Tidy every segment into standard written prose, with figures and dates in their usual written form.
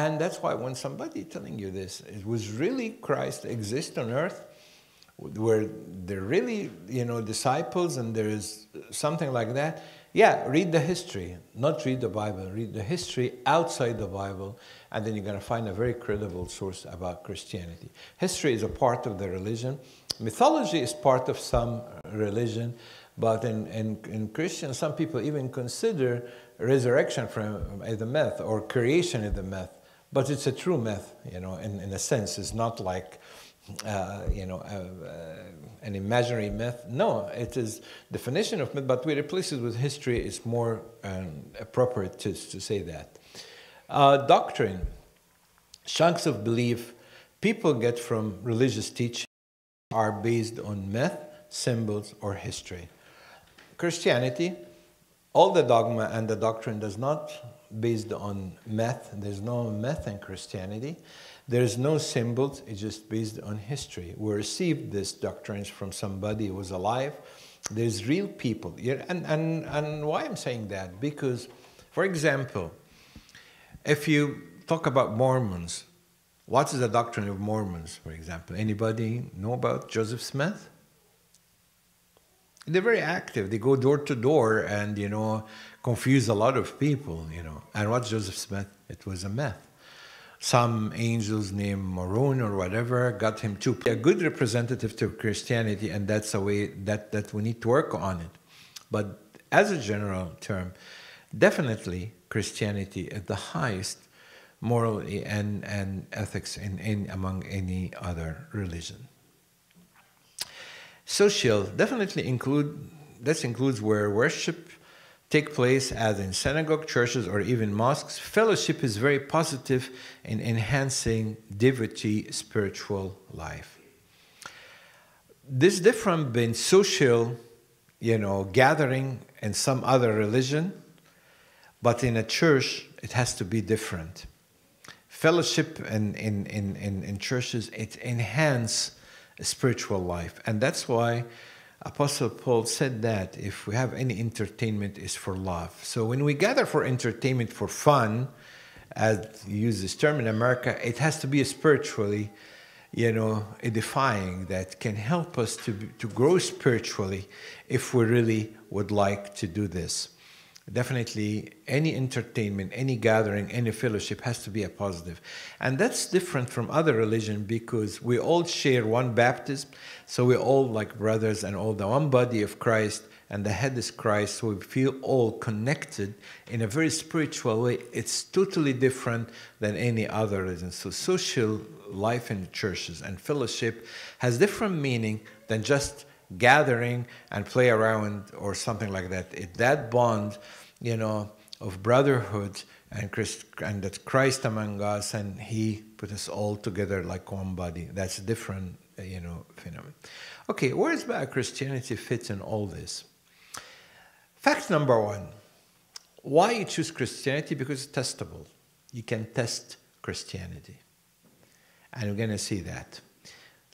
And that's why when somebody telling you this, it was really Christ exist on earth, where they're really, disciples and there is something like that, yeah, read the history, not read the Bible, read the history outside the Bible, and then you're going to find a very credible source about Christianity. History is a part of the religion. Mythology is part of some religion, but in Christian, some people even consider resurrection from as a myth or creation as a myth. But it's a true myth, in a sense. It's not like, an imaginary myth. No, it is definition of myth, but we replace it with history. It's more appropriate to say that. Doctrine, chunks of belief people get from religious teaching are based on myth, symbols, or history. Christianity, all the dogma and the doctrine does not based on myth. There's no myth in Christianity. There's no symbols. It's just based on history. We received these doctrines from somebody who was alive. There's real people. And why I'm saying that? Because, for example, if you talk about Mormons, what is the doctrine of Mormons, for example? Anybody know about Joseph Smith? They're very active. They go door to door and, confuse a lot of people, And what's Joseph Smith? It was a myth. Some angels named Maroon or whatever got him to be a good representative to Christianity, and that's a way that we need to work on it. But as a general term, definitely Christianity is the highest morally and ethics among any other religion. Social definitely includes where worship take place, as in synagogue, churches, or even mosques. Fellowship is very positive in enhancing devotee spiritual life. This different than social, gathering in some other religion, but in a church it has to be different. Fellowship in churches, it enhances spiritual life, and that's why Apostle Paul said that if we have any entertainment, is for love. So when we gather for entertainment, for fun, as you use this term in America, it has to be spiritually, edifying, that can help us to grow spiritually if we really would like to do this. Definitely, any entertainment, any gathering, any fellowship has to be a positive. And that's different from other religions because we all share one baptism, so we're all like brothers and all the one body of Christ, and the head is Christ, so we feel all connected in a very spiritual way. It's totally different than any other religion. So social life in churches and fellowship has different meaning than just gathering and play around or something like that. That bond, of brotherhood and that Christ among us, and He put us all together like one body. That's a different, phenomenon. Okay, where does Christianity fit in all this? Fact number one: why you choose Christianity? Because it's testable. You can test Christianity, and we're going to see that.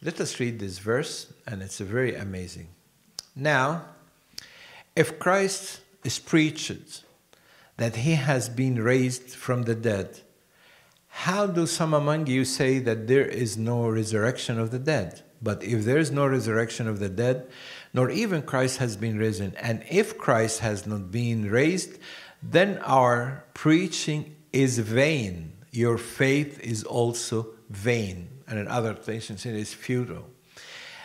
Let us read this verse, and it's very amazing. Now, if Christ is preached that He has been raised from the dead, how do some among you say that there is no resurrection of the dead? But if there is no resurrection of the dead, nor even Christ has been risen, and if Christ has not been raised, then our preaching is vain. Your faith is also vain. And in other places it is futile.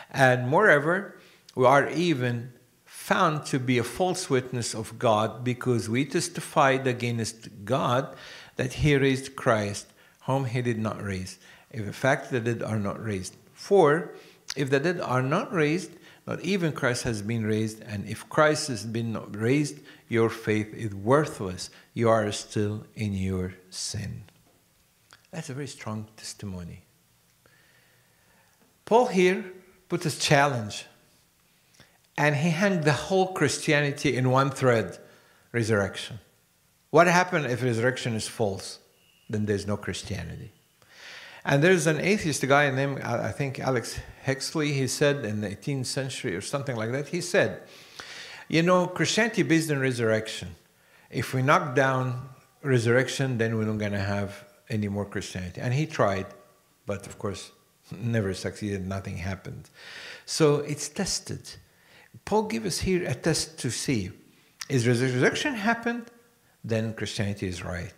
And moreover, we are even found to be a false witness of God, because we testified against God that He raised Christ, whom He did not raise, if in fact the dead are not raised. For if the dead are not raised, not even Christ has been raised, and if Christ has been not raised, your faith is worthless. You are still in your sin. That's a very strong testimony. Paul here put a challenge, and he hung the whole Christianity in one thread: resurrection. What happens if resurrection is false? Then there's no Christianity. And there's an atheist guy named, I think, Alex Huxley. He said in the 18th century or something like that, he said, Christianity based on resurrection. If we knock down resurrection, then we're not going to have any more Christianity. And he tried, but of course, never succeeded, nothing happened. So it's tested. Paul gives us here a test to see. Is resurrection happened? Then Christianity is right.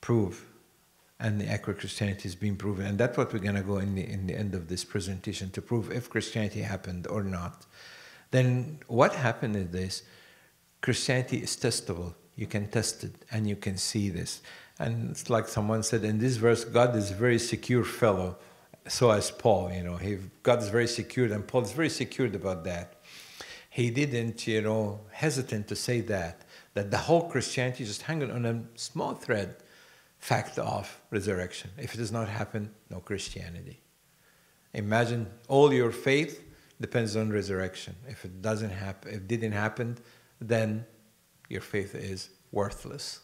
Prove. And the accurate Christianity is being proven. And that's what we're going to go in the end of this presentation, to prove if Christianity happened or not. Then what happened is this. Christianity is testable. You can test it and you can see this. And it's like someone said in this verse, God is a very secure fellow. So as Paul, God is very secure, and Paul is very secured about that. He didn't, hesitant to say that the whole Christianity is just hanging on a small thread, fact of resurrection. If it does not happen, no Christianity. Imagine all your faith depends on resurrection. If it doesn't happen, if it didn't happen, then your faith is worthless.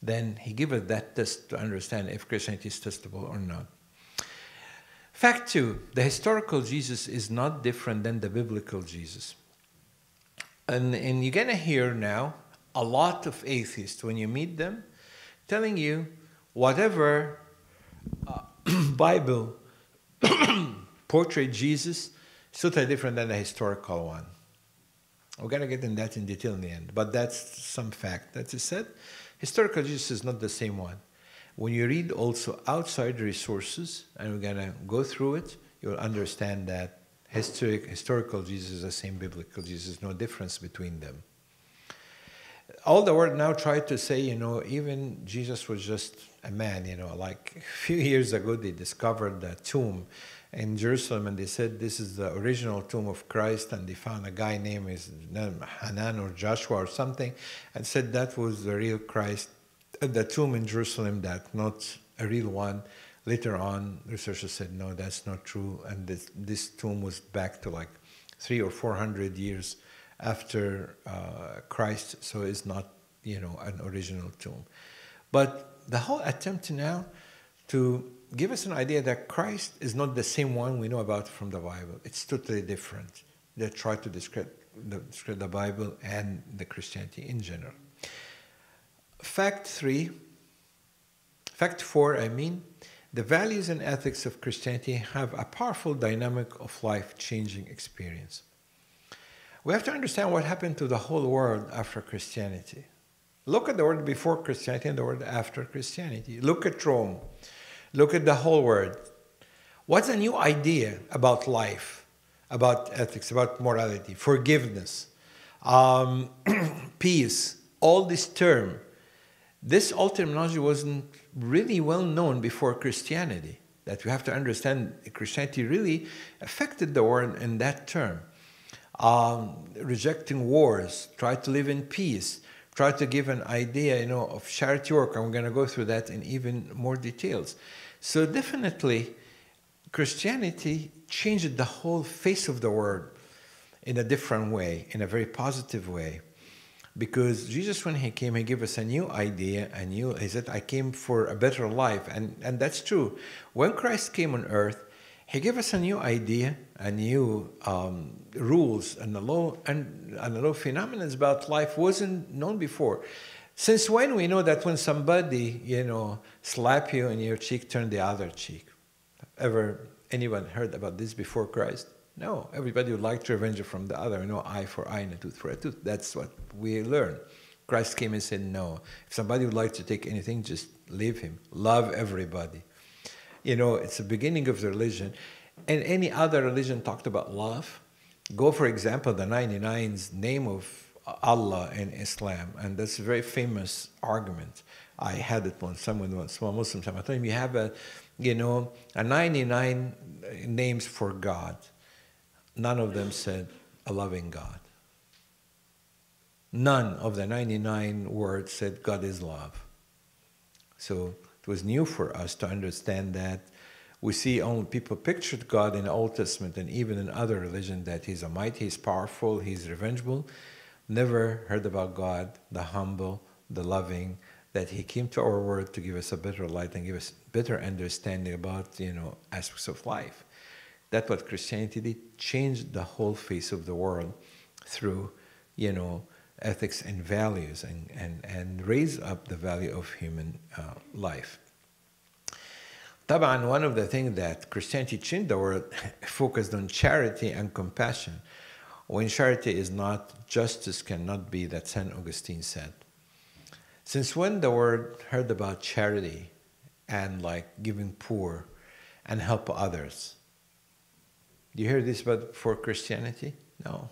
Then he gives us that test to understand if Christianity is testable or not. Fact 2, the historical Jesus is not different than the biblical Jesus. And you're going to hear now a lot of atheists, when you meet them, telling you whatever Bible portrayed Jesus is totally different than the historical one. We're going to get in that in detail in the end, but that's some fact. That is said, historical Jesus is not the same one. When you read also outside resources, and we're going to go through it, you'll understand that historical Jesus is the same biblical Jesus, no difference between them. All the world now try to say, even Jesus was just a man, like a few years ago they discovered a tomb in Jerusalem, and they said this is the original tomb of Christ, and they found a guy named Hanan or Joshua or something, and said that was the real Christ. The tomb in Jerusalem, that not a real one. Later on, researchers said, no, that's not true, and this tomb was back to like 300 or 400 years after Christ, so it's not, an original tomb. But the whole attempt now to give us an idea that Christ is not the same one we know about from the Bible. It's totally different. They try to describe the Bible and the Christianity in general. Fact 4, the values and ethics of Christianity have a powerful dynamic of life-changing experience. We have to understand what happened to the whole world after Christianity. Look at the world before Christianity and the world after Christianity. Look at Rome. Look at the whole world. What's a new idea about life, about ethics, about morality, forgiveness, peace, all this term? This all terminology wasn't really well known before Christianity. That we have to understand Christianity really affected the world in that term. Rejecting wars, try to live in peace, try to give an idea, of charity work, and we're going to go through that in even more details. So definitely, Christianity changed the whole face of the world in a different way, in a very positive way. Because Jesus, when he came, he gave us a new idea, he said, I came for a better life. And that's true. When Christ came on earth, he gave us a new idea, a new rules, and the law phenomena about life wasn't known before. Since when we know that when somebody, slap you and your cheek, turn the other cheek? Anyone heard about this before Christ? No, everybody would like to revenge from the other. Eye for eye and a tooth for a tooth. That's what we learn. Christ came and said, no. If somebody would like to take anything, just leave him. Love everybody. It's the beginning of the religion. And any other religion talked about love. Go, for example, the 99's name of Allah in Islam. And that's a very famous argument. I had it once, someone, small Muslim time. I told him, you have a 99 names for God. None of them said a loving God. None of the 99 words said God is love. So it was new for us to understand that. We see only people pictured God in the Old Testament and even in other religions that he's almighty, he's powerful, he's revengeful. Never heard about God, the humble, the loving, that he came to our world to give us a better light and give us better understanding about, aspects of life. That's what Christianity did, changed the whole face of the world through, ethics and values and raise up the value of human life. طبعا one of the things that Christianity changed the world focused on charity and compassion. When charity is not, justice cannot be, that St. Augustine said. Since when the world heard about charity and like giving poor and help others? Do you hear this before Christianity? No.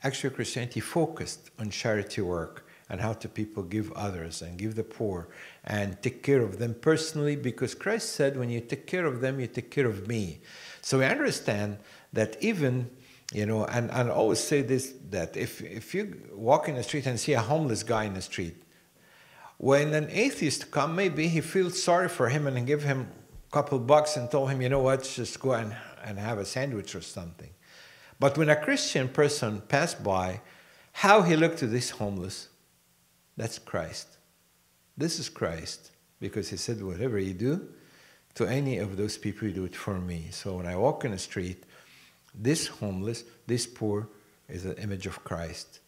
Actually, Christianity focused on charity work and how to people give others and give the poor and take care of them personally, because Christ said, when you take care of them, you take care of me. So we understand that even, and I always say this, that if you walk in the street and see a homeless guy in the street, when an atheist comes, maybe he feels sorry for him and give him a couple bucks and told him, you know what, just go and have a sandwich or something. But when a Christian person passed by, how he looked to this homeless, that's Christ. This is Christ, because he said, whatever you do to any of those people, you do it for me. So when I walk in the street, this homeless, this poor is an image of Christ.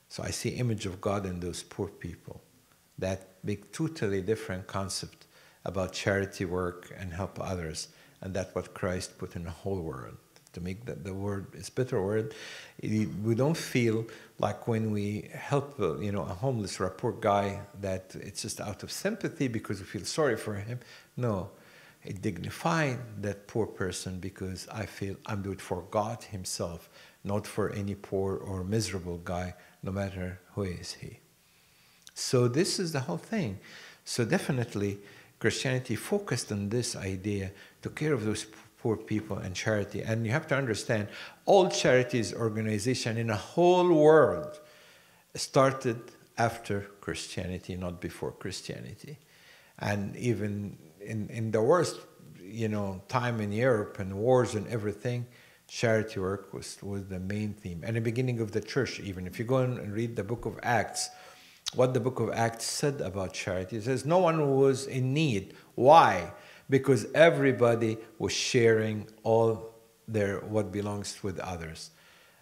So I see image of God in those poor people. That big, totally different concept about charity work and help others. And that's what Christ put in the whole world. To make the word, it's better word. We don't feel like when we help, a homeless or a poor guy, that it's just out of sympathy because we feel sorry for him. No, it dignifies that poor person, because I feel I'm doing it for God himself, not for any poor or miserable guy, no matter who is he. So this is the whole thing. So definitely Christianity focused on this idea, to care of those poor people and charity. And you have to understand, all charities organization in the whole world started after Christianity, not before Christianity. And even in the worst, time in Europe and wars and everything, charity work was the main theme. And the beginning of the church, even if you go and read the book of Acts, what the book of Acts said about charity, it says no one was in need. Why? Because everybody was sharing all what belongs with others.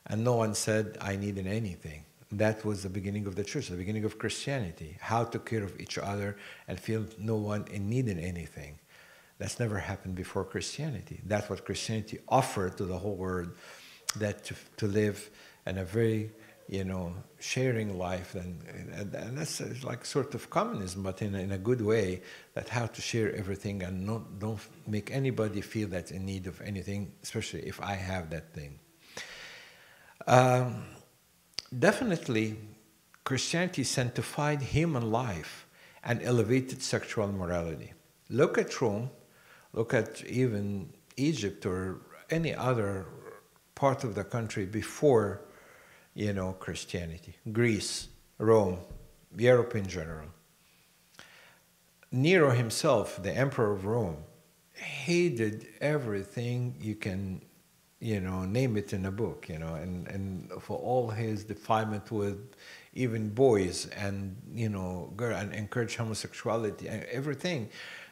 And no one said, I need anything. That was the beginning of the church, the beginning of Christianity. How to care of each other and feel no one in need in anything. That's never happened before Christianity. That's what Christianity offered to the whole world, that to live in a very, sharing life. And that's like sort of communism, but in a good way, that how to share everything and don't make anybody feel that's in need of anything, especially if I have that thing. Definitely, Christianity sanctified human life and elevated sexual morality. Look at Rome, look at even Egypt or any other part of the country before Christianity. Greece, Rome, Europe in general. Nero himself, the emperor of Rome, hated everything you can, name it in a book, and for all his defilement with even boys and, and encourage homosexuality and everything.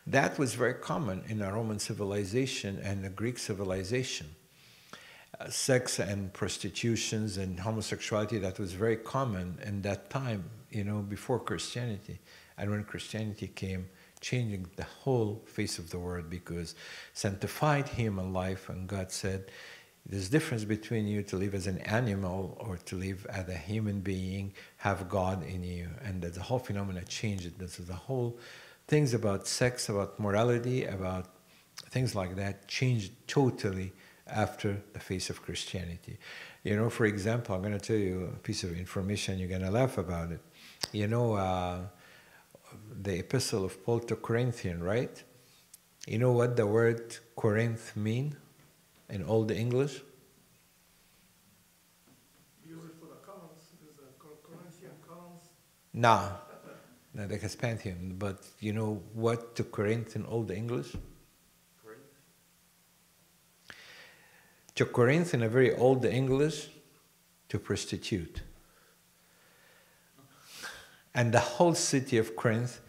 That was very common in the Roman civilization and the Greek civilization. Sex and prostitutions and homosexuality, that was very common in that time, before Christianity. And when Christianity came, changing the whole face of the world, because sanctified human life, and God said, there's a difference between you to live as an animal or to live as a human being, have God in you. And that the whole phenomena changed. This is the whole things about sex, about morality, about things like that changed totally after the face of Christianity. For example, I'm going to tell you a piece of information, you're going to laugh about it. The Epistle of Paul to Corinthian, right? You know what the word Corinth mean in Old English? Use it for the columns. There's a Corinthian columns. No, they can span him. But you know what to Corinth in Old English? To Corinth in a very old English, to prostitute. And the whole city of Corinth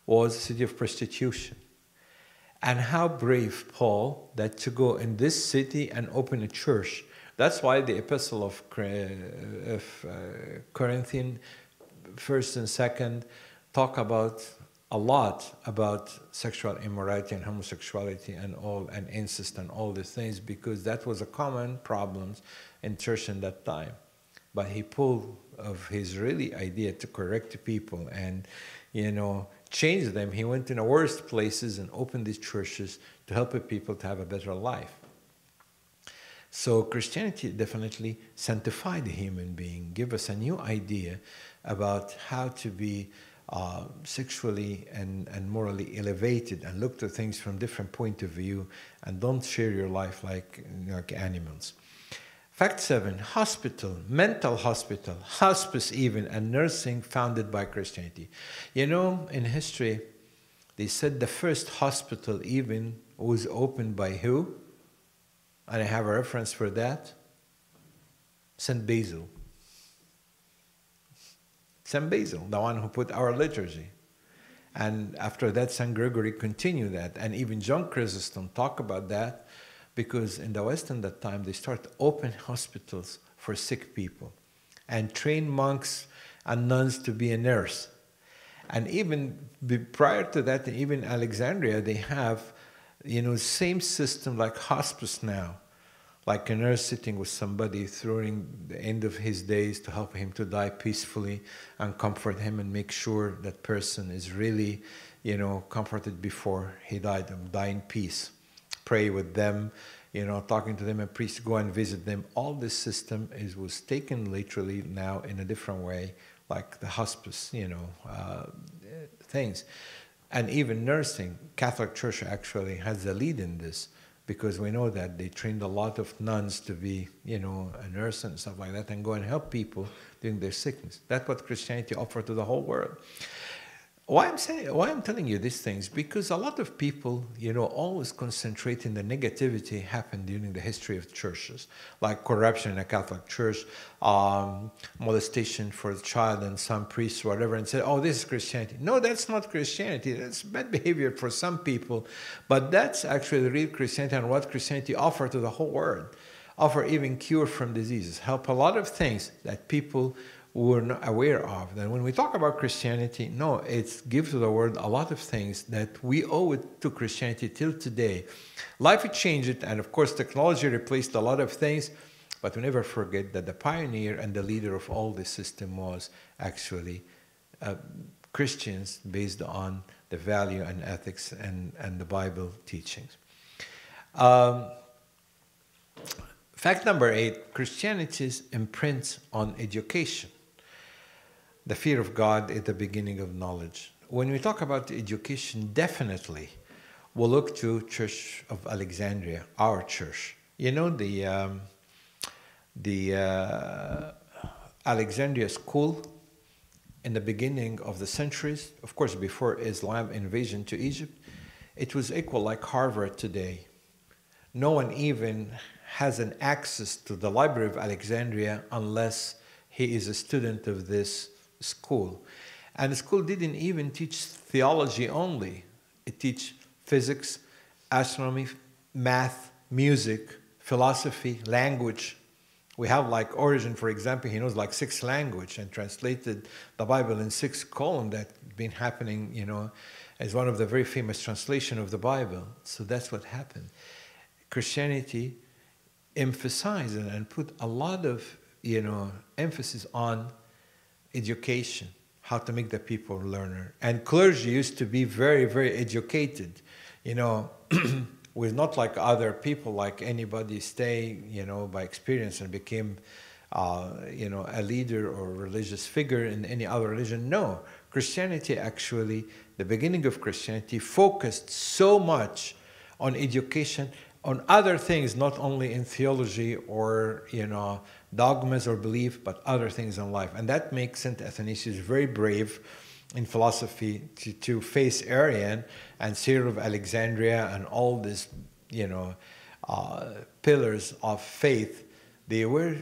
was a city of prostitution. And how brave Paul that to go in this city and open a church. That's why the Epistle of Corinthian, 1st and 2nd, talk about a lot about sexual immorality and homosexuality and all, and incest and all these things, because that was a common problem in church in that time. But he pulled of his really idea to correct people and, change them. He went in the worst places and opened these churches to help people to have a better life. So Christianity definitely sanctified the human being, give us a new idea about how to be sexually and morally elevated and look to things from different point of view, and don't share your life like animals. Fact 7, hospital, mental hospital, hospice even, and nursing founded by Christianity. In history, they said the first hospital even was opened by who? And I have a reference for that. St. Basil. St. Basil, the one who put our liturgy. And after that, St. Gregory continued that. And even John Chrysostom talked about that, because in the West in that time, they started open hospitals for sick people and train monks and nuns to be a nurse. And even prior to that, even Alexandria, they have, same system like hospice now. Like a nurse sitting with somebody during the end of his days to help him to die peacefully and comfort him and make sure that person is really, comforted before he died, and die in peace. Pray with them, talking to them, and priests go and visit them. All this system was taken literally now in a different way, like the hospice, things. And even nursing, Catholic Church actually has a lead in this, because we know that they trained a lot of nuns to be, a nurse and stuff like that, and go and help people during their sickness. That's what Christianity offered to the whole world. Why I'm telling you these things? Because a lot of people, always concentrate in the negativity happened during the history of churches, like corruption in a Catholic church, molestation for a child and some priests, whatever, and say, oh, this is Christianity. No, that's not Christianity. That's bad behavior for some people, but that's actually the real Christianity and what Christianity offered to the whole world. Offer even cure from diseases, help a lot of things that people were not aware of. Then when we talk about Christianity, no, it's give to the world a lot of things that we owe it to Christianity till today. Life had changed, and of course technology replaced a lot of things, but we never forget that the pioneer and the leader of all this system was actually Christians, based on the value and ethics and the Bible teachings. Fact number 8, Christianity's imprints on education. The fear of God is the beginning of knowledge. When we talk about education, definitely we'll look to Church of Alexandria, our church. The Alexandria school in the beginning of the centuries, of course before Islam invasion to Egypt, it was equal like Harvard today. No one even has an access to the Library of Alexandria unless he is a student of this school. And the school didn't even teach theology only. It teach physics, astronomy, math, music, philosophy, language. We have like Origen, for example, he knows like 6 languages and translated the Bible in 6 columns. That's been happening, as one of the very famous translation of the Bible. So that's what happened. Christianity emphasized and put a lot of, emphasis on education, how to make the people learner. And clergy used to be very, very educated, with not like other people, like anybody stay, by experience and became, a leader or religious figure in any other religion. No, Christianity actually, the beginning of Christianity focused so much on education, on other things, not only in theology or, dogmas or belief, but other things in life. And that makes St. Athanasius very brave in philosophy to face Arian and Cyril of Alexandria and all these, pillars of faith. They were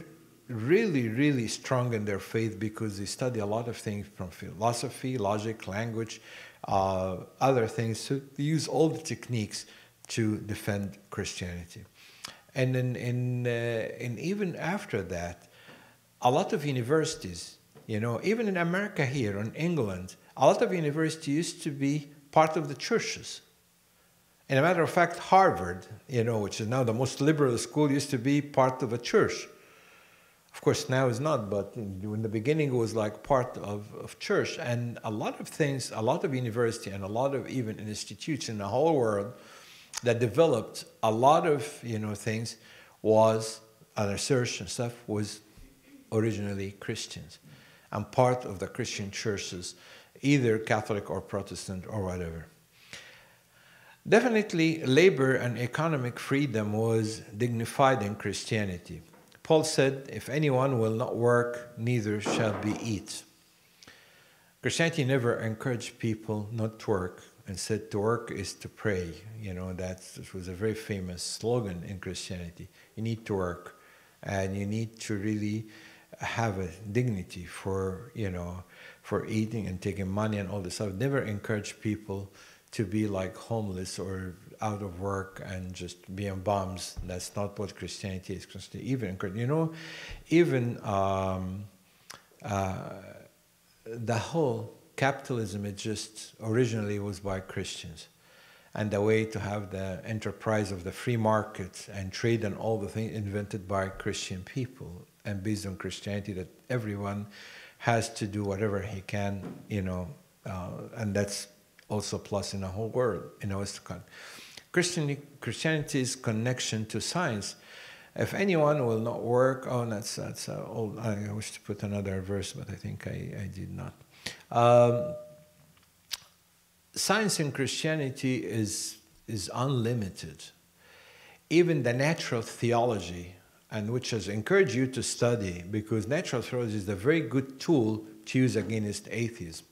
really, really strong in their faith because they study a lot of things from philosophy, logic, language, other things. So they use all the techniques to defend Christianity. And and even after that, a lot of universities, even in America here, in England, a lot of universities used to be part of the churches. And a matter of fact, Harvard, which is now the most liberal school, used to be part of a church. Of course, now it's not, but in the beginning it was like part of church. And a lot of things, a lot of university and a lot of even institutes in the whole world that developed a lot of, things was, research and stuff, was originally Christians and part of the Christian churches, either Catholic or Protestant or whatever. Definitely, labor and economic freedom was dignified in Christianity. Paul said, if anyone will not work, neither shall he eat. Christianity never encouraged people not to work and said to work is to pray. That was a very famous slogan in Christianity. You need to work and you need to really have a dignity for eating and taking money and all this stuff. Never encouraged people to be like homeless or out of work and just being bums. That's not what Christianity is. Christianity even the whole capitalism, it just originally was by Christians. And the way to have the enterprise of the free market and trade and all the things invented by Christian people and based on Christianity, that everyone has to do whatever he can, and that's also plus in the whole world, in the Western country. Christianity's connection to science. If anyone will not work, that's old. I wish to put another verse, but I think I did not. Science in Christianity is unlimited. Even the natural theology, and which has encouraged you to study, because natural theology is a very good tool to use against atheism.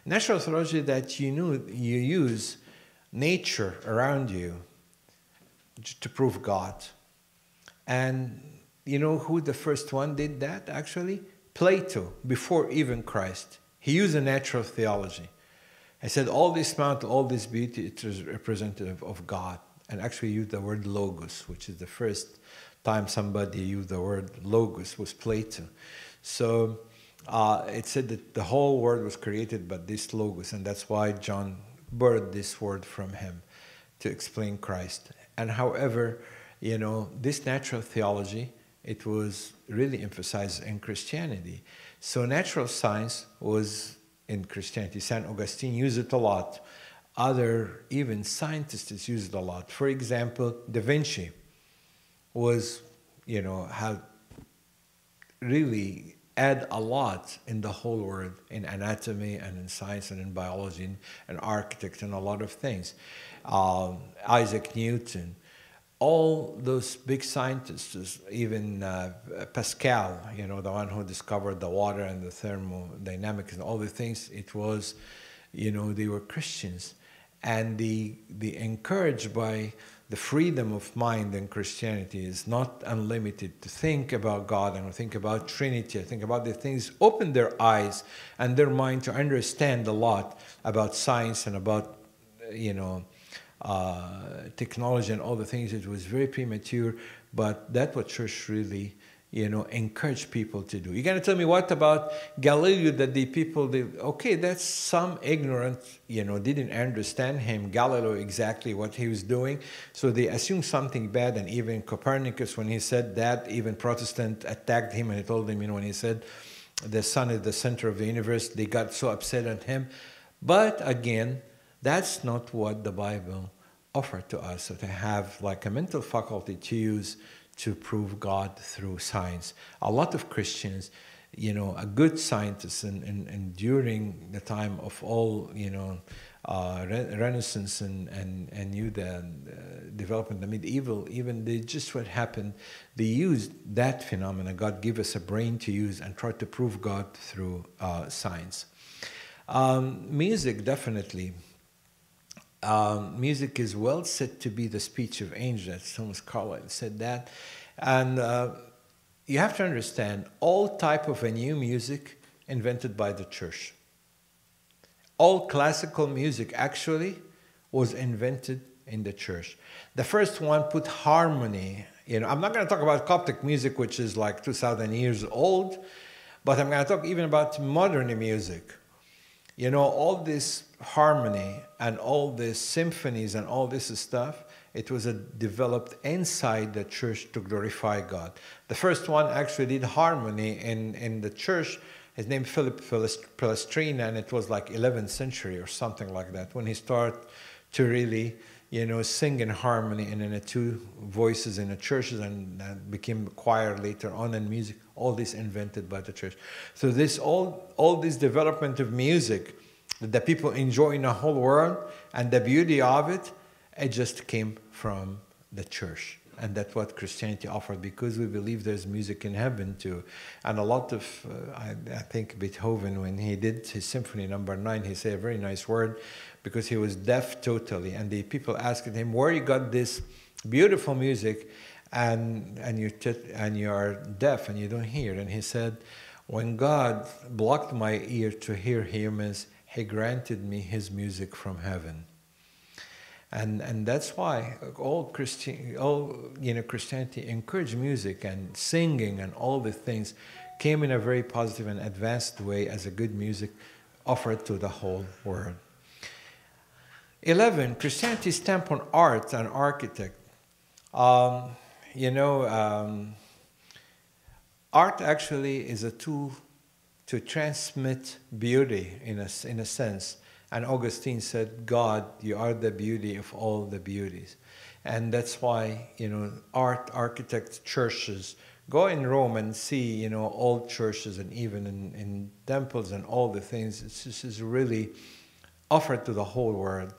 Natural theology that you use nature around you to prove God. And you know who the first one did that actually? Plato, before even Christ. He used a natural theology. He said all this mountain, all this beauty, it is representative of God. And actually used the word logos, which is the first time somebody used the word logos, was Plato. So it said that the whole world was created by this logos, and that's why John borrowed this word from him to explain Christ. And however, this natural theology, it was really emphasized in Christianity. So natural science was in Christianity. St. Augustine used it a lot. Other, even scientists use it a lot. For example, Da Vinci was, had really add a lot in the whole world, in anatomy and in science and in biology and architect and a lot of things. Isaac Newton, all those big scientists, even Pascal, the one who discovered the water and the thermodynamics and all the things, it was, they were Christians. And the encouraged by the freedom of mind in Christianity is not unlimited to think about God and think about Trinity, think about the things, open their eyes and their mind to understand a lot about science and about, technology and all the things. It was very premature, but that's what church really, encourage people to do. You're going to tell me what about Galileo, that the people, okay, that's some ignorant, didn't understand him, Galileo, exactly what he was doing. So they assumed something bad, and even Copernicus, when he said that, even Protestant attacked him, and he told them, when he said the sun is the center of the universe, they got so upset at him. But again, that's not what the Bible offered to us, so to have like a mental faculty to use to prove God through science. A lot of Christians, a good scientist, and during the time of all, Renaissance and new the development, the medieval, even they just what happened, they used that phenomena. God gave us a brain to use and try to prove God through science. Music, definitely. Music is well said to be the speech of angels. Thomas Carlyle said that. And you have to understand, all type of a new music invented by the church. All classical music actually was invented in the church. The first one put harmony. I'm not going to talk about Coptic music, which is like 2,000 years old, but I'm going to talk even about modern music. You know, all this harmony and all these symphonies and all this stuff, it was developed inside the church to glorify God. The first one actually did harmony in the church. His name Philip Palestrina, and it was like 11th century or something like that when he started to really, you know, sing in harmony and in the two voices in the churches, and became choir later on, and music. All this invented by the church. So this all this development of music that the people enjoy in the whole world, and the beauty of it, it just came from the church. And that's what Christianity offered, because we believe there's music in heaven too. And a lot of, I think Beethoven, when he did his Symphony No. 9, he said a very nice word, because he was deaf totally. And the people asked him, where you got this beautiful music and you are deaf and you don't hear? And he said, when God blocked my ear to hear humans, he granted me his music from heaven. And that's why Christianity encouraged music and singing, and all the things came in a very positive and advanced way as a good music offered to the whole world. 11, Christianity's stamp on art and architect. Art actually is a tool to transmit beauty in a sense. And Augustine said, God, you are the beauty of all the beauties. And that's why, art, architects, churches, go in Rome and see, old churches, and even in temples and all the things. This is really offered to the whole world.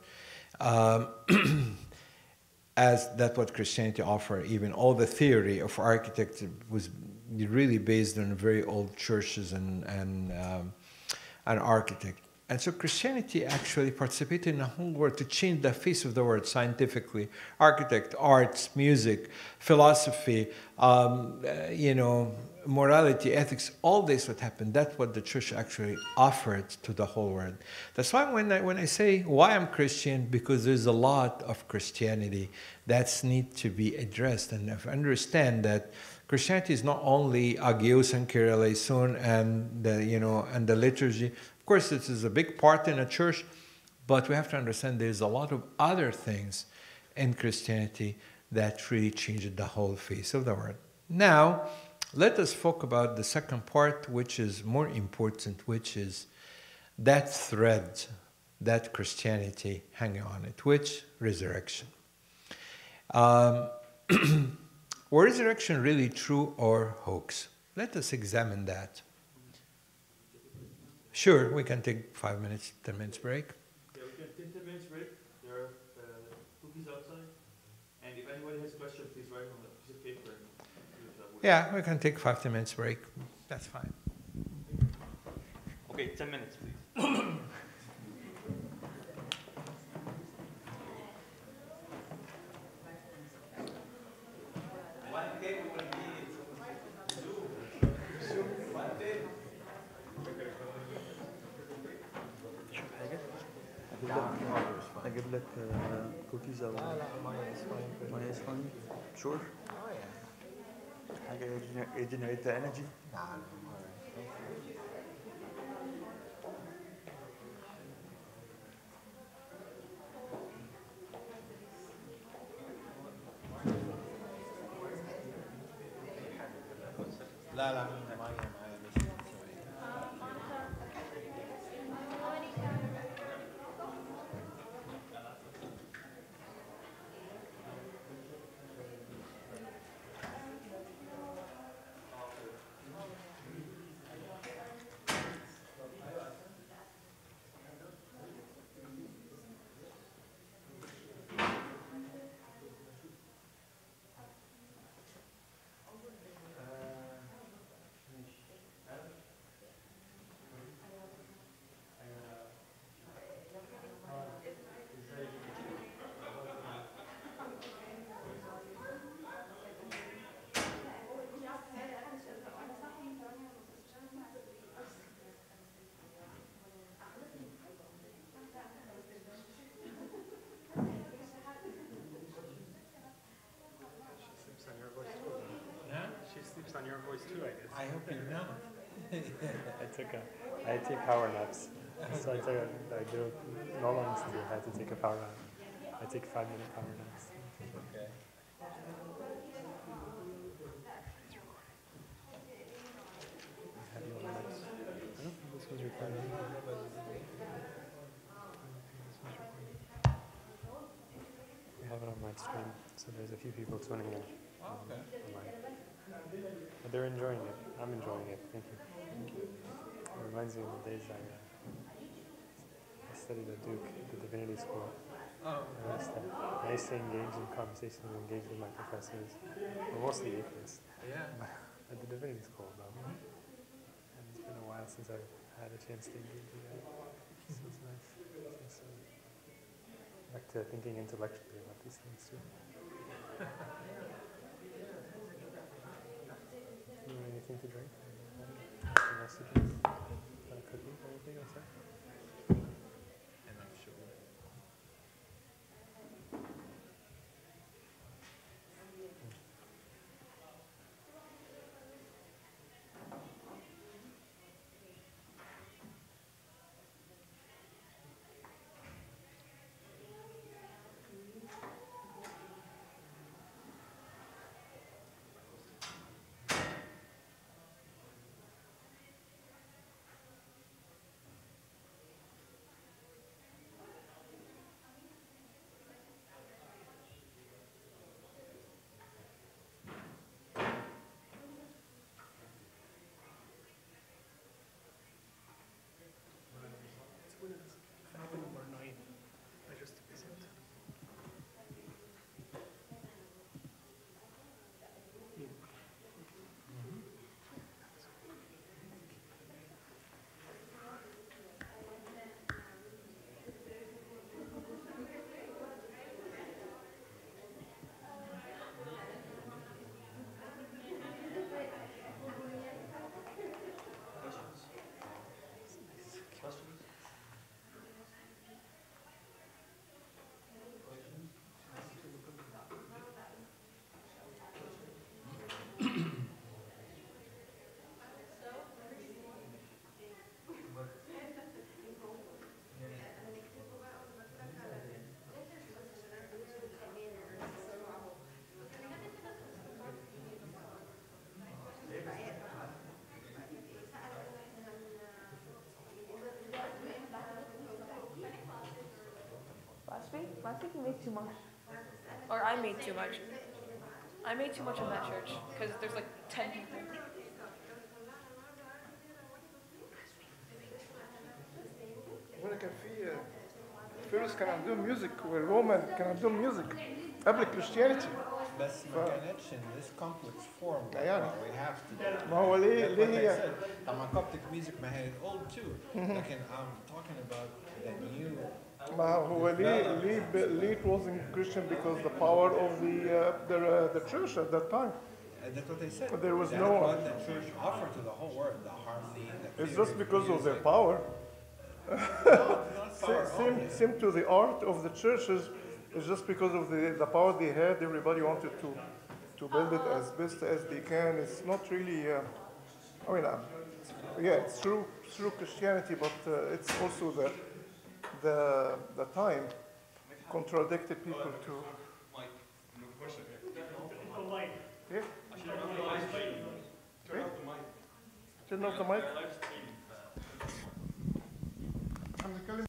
As that's what Christianity offered. Even all the theory of architecture was really based on very old churches and architects. And so Christianity actually participated in the whole world to change the face of the world scientifically. Architect, arts, music, philosophy, morality, ethics, all this what happened. That's what the church actually offered to the whole world. That's why when I say why I'm Christian, because there's a lot of Christianity that's need to be addressed. And understand that Christianity is not only Agios and Kyrie eleison and the liturgy. Of course, this is a big part in a church, but we have to understand there's a lot of other things in Christianity that really changed the whole face of the world. Now, let us focus about the second part, which is more important, which is that thread that Christianity hang on it, which resurrection. Was resurrection really true or hoax? Let us examine that. Sure, we can take 5 minutes, 10 minutes break. Yeah, we can take 10 minutes break. There are cookies outside. And if anybody has questions, please write on a piece of paper. Yeah, we can take 5-10 minutes break. That's fine. Okay, 10 minutes, please. اجيب لك كوكيز او لا ميه اسباني ميه اسباني شور حاجه يجنريت انرجي لا on your voice too, I guess. I hope you know. I take power naps. So I do Nolan's too. I had to take a power nap. I take 5-minute power naps. Okay. Have you on the next? I don't think this was recorded. I don't think this was recorded. We have it on my stream, so there's a few people tuning in Okay. online. But they're enjoying it. I'm enjoying it. Thank you. It reminds me of the days I studied at Duke, at the Divinity School. Oh. I used to engage in conversations and engage with my professors, well, mostly atheists, Yeah. at the Divinity School. And it's been a while since I've had a chance to engage with that. So it's nice. Back to thinking intellectually about these things too. You want anything to drink? Anything else to drink? A cookie or anything like that? Enough sugar. Last week you made too much. Or I made too much. I made too much in that church because there's like 10 people. هناك في فيروس كان عندهم ميوزك والرومان كان عندهم ميوزك قبل كريستيانيتي. بس ما كانتش in this complex form like يعني. what we have today. ما هو ليه Like what I هي said, طبعا Coptic music ما هي old too. لكن I'm talking about the new. ما هو ليه it wasn't Christian because the power of the church at that time. And that's what they said. But there was That's no- what the church offered to the whole world, the harmony, the It's theory just because of their music. power. Not power only. Same to the art of the churches. It's just because of the power they had. Everybody wanted to build it as best as they can. It's not really. I mean, yeah, it's through Christianity, but it's also the time contradicted people to. Mike, no question. Yeah. Turn off the mic. Turn off the mic. Live stream. هنتكلم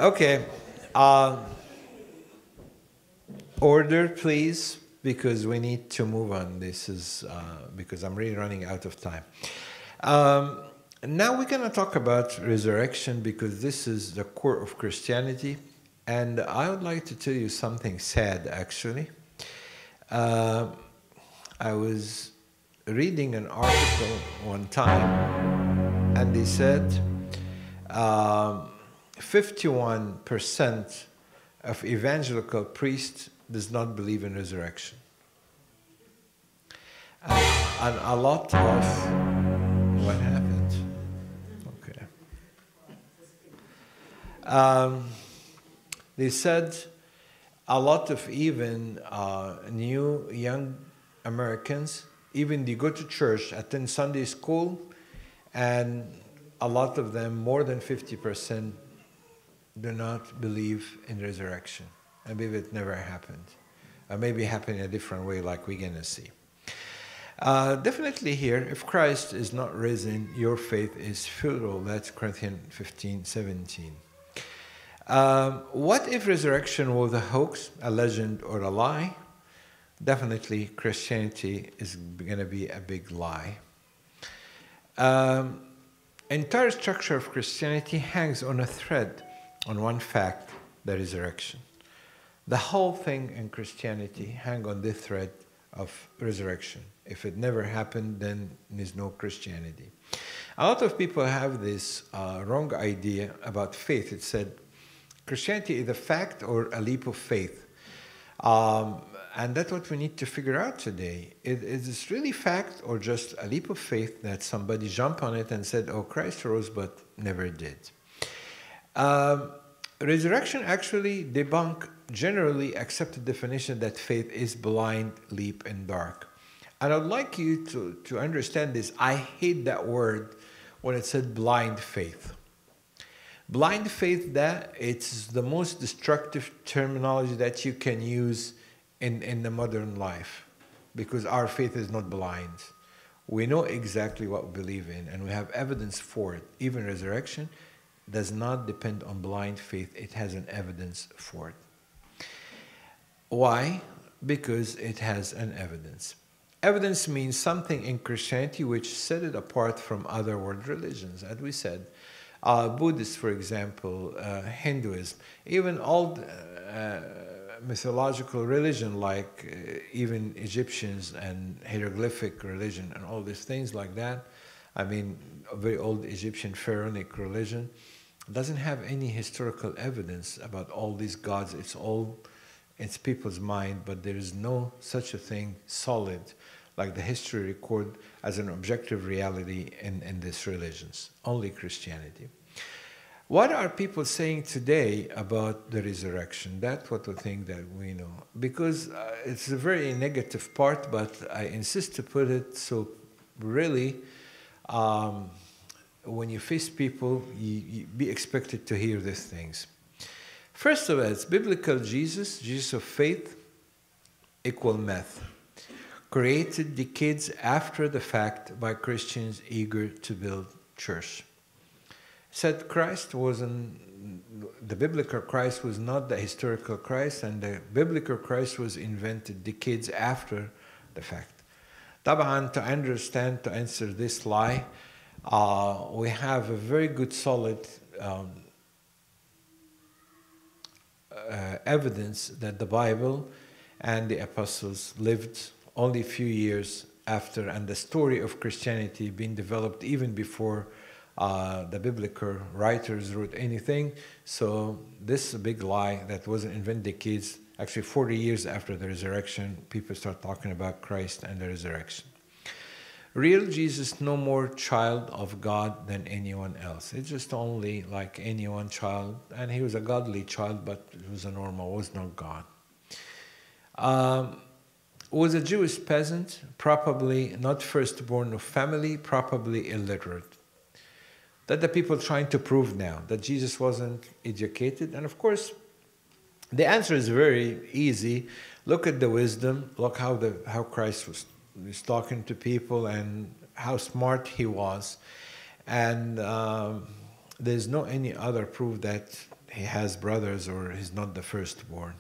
Okay. Order, please, because we need to move on. This is because I'm really running out of time. Now we're going to talk about resurrection because this is the core of Christianity. And I would like to tell you something sad, actually. I was reading an article one time, and they said 51% of evangelical priests does not believe in resurrection. And a lot of... What happened? Okay. They said a lot of even new young Americans, even they go to church, attend Sunday school, and a lot of them, more than 50%, do not believe in resurrection. I believe it never happened. Or maybe happened in a different way like we're going to see. Definitely here, if Christ is not risen, your faith is futile. That's Corinthian 15:17. What if resurrection was a hoax, a legend, or a lie? Definitely Christianity is going to be a big lie. Entire structure of Christianity hangs on a thread, on one fact, the resurrection. The whole thing in Christianity hangs on this thread of resurrection. If it never happened, then there's no Christianity. A lot of people have this wrong idea about faith. It said Christianity is a fact or a leap of faith. And that's what we need to figure out today. Is this really fact or just a leap of faith that somebody jumped on it and said, oh, Christ rose, but never did? Resurrection actually debunk generally accepted definition that faith is blind leap in dark. And I'd like you to understand this. I hate that word when it said blind faith. Blind faith, that it's the most destructive terminology that you can use in the modern life, because our faith is not blind. We know exactly what we believe in, and we have evidence for it. Even resurrection does not depend on blind faith. It has an evidence for it. Why? Because it has an evidence. Evidence means something in Christianity which set it apart from other world religions, as we said. Buddhists, for example, Hinduism, even old mythological religion like even Egyptians and hieroglyphic religion and all these things like that. I mean, a very old Egyptian pharaonic religion doesn't have any historical evidence about all these gods. It's people's mind, but there is no such a thing solid like the history record as an objective reality in these religions. Only Christianity. What are people saying today about the resurrection? That's what we think that we know. Because it's a very negative part, but I insist to put it so really, when you face people, you be expected to hear these things. First of all, it's biblical Jesus of faith, equal myth. Created decades after the fact by Christians eager to build church. Said Christ wasn't, the biblical Christ was not the historical Christ, and the biblical Christ was invented decades after the fact. طبعا, to understand, to answer this lie, we have a very good solid evidence that the Bible and the apostles lived only a few years after, and the story of Christianity being developed even before the biblical writers wrote anything. So this is a big lie that wasn't invented decades. Actually, 40 years after the resurrection, people start talking about Christ and the resurrection. Real Jesus, no more child of God than anyone else. It's just only like anyone child, and he was a godly child, but he was a normal, was not God. Was a Jewish peasant, probably not firstborn of family, probably illiterate. That the people trying to prove now, that Jesus wasn't educated. And of course, the answer is very easy. Look at the wisdom. Look how Christ was talking to people and how smart he was. And there's no any other proof that he has brothers or he's not the firstborn.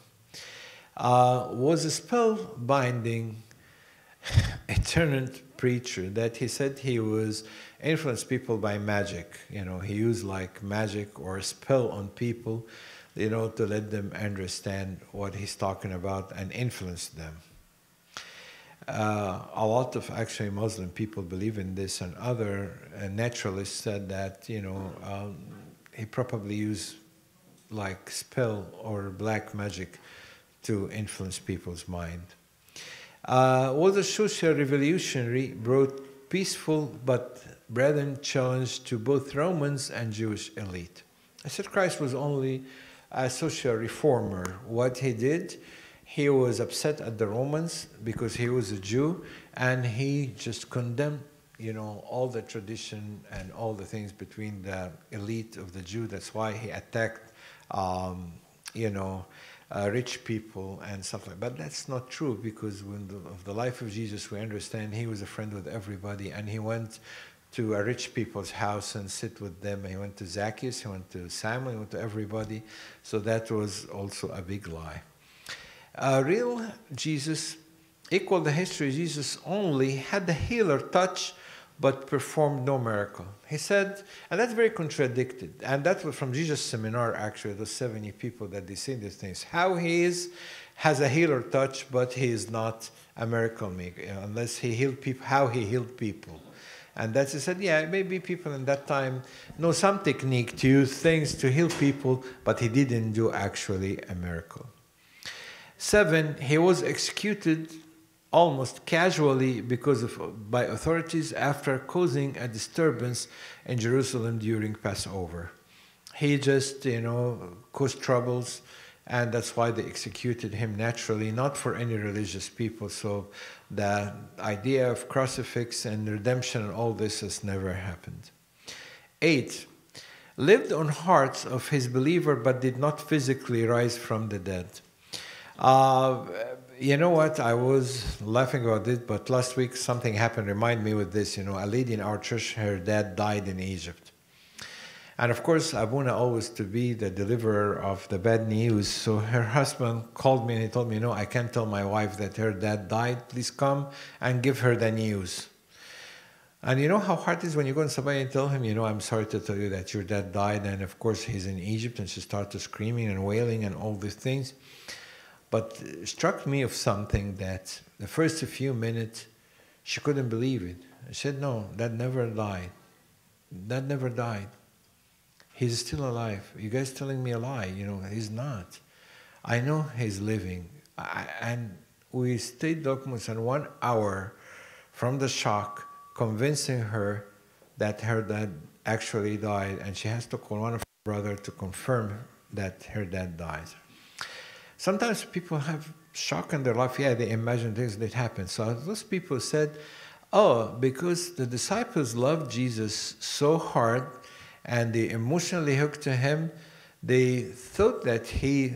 Was a spellbinding, itinerant preacher that he said he was influenced people by magic. You know, he used like magic or a spell on people, you know, to let them understand what he's talking about and influence them. A lot of actually Muslim people believe in this, and other naturalists said that, you know, he probably used like spell or black magic to influence people's mind. Was a social revolutionary, brought peaceful but brethren challenge to both Romans and Jewish elite. I said Christ was only a social reformer. What he did, he was upset at the Romans because he was a Jew, and he just condemned, you know, all the tradition and all the things between the elite of the Jew. That's why he attacked, you know, rich people and stuff like that. But that's not true, because when of the life of Jesus, we understand he was a friend with everybody, and he went to a rich people's house and sit with them. He went to Zacchaeus, he went to Simon, he went to everybody. So that was also a big lie. Real Jesus, equal the history of Jesus, only had the healer touch but performed no miracle. He said, and that's very contradicted, and that was from Jesus' seminar actually, those 70 people that they say these things. How he has a healer touch, but he is not a miracle maker, unless he healed people, how he healed people. And that's, he said, yeah, maybe people in that time know some technique to use things to heal people, but he didn't do actually a miracle. 7, he was executed almost casually by authorities after causing a disturbance in Jerusalem during Passover. He just, you know, caused troubles, and that's why they executed him naturally, not for any religious people. So the idea of crucifix and redemption and all this has never happened. 8, lived on hearts of his believer but did not physically rise from the dead. You know what, I was laughing about it, but last week something happened, remind me with this, you know, a lady in our church, her dad died in Egypt. And of course, Abuna always to be the deliverer of the bad news. So her husband called me and he told me, no, I can't tell my wife that her dad died. Please come and give her the news. And you know how hard it is when you go to somebody and tell him, you know, I'm sorry to tell you that your dad died. And of course, he's in Egypt, and she started screaming and wailing and all these things. But it struck me of something that the first few minutes, she couldn't believe it. I said, no, that never died. That never died. He's still alive. You guys telling me a lie? You know, he's not. I know he's living. And we stayed almost 1 hour from the shock, convincing her that her dad actually died, and she has to call one of her brothers to confirm that her dad died. Sometimes people have shock in their life. Yeah, they imagine things that happen. So those people said, oh, because the disciples loved Jesus so hard and they emotionally hooked to him, they thought that he,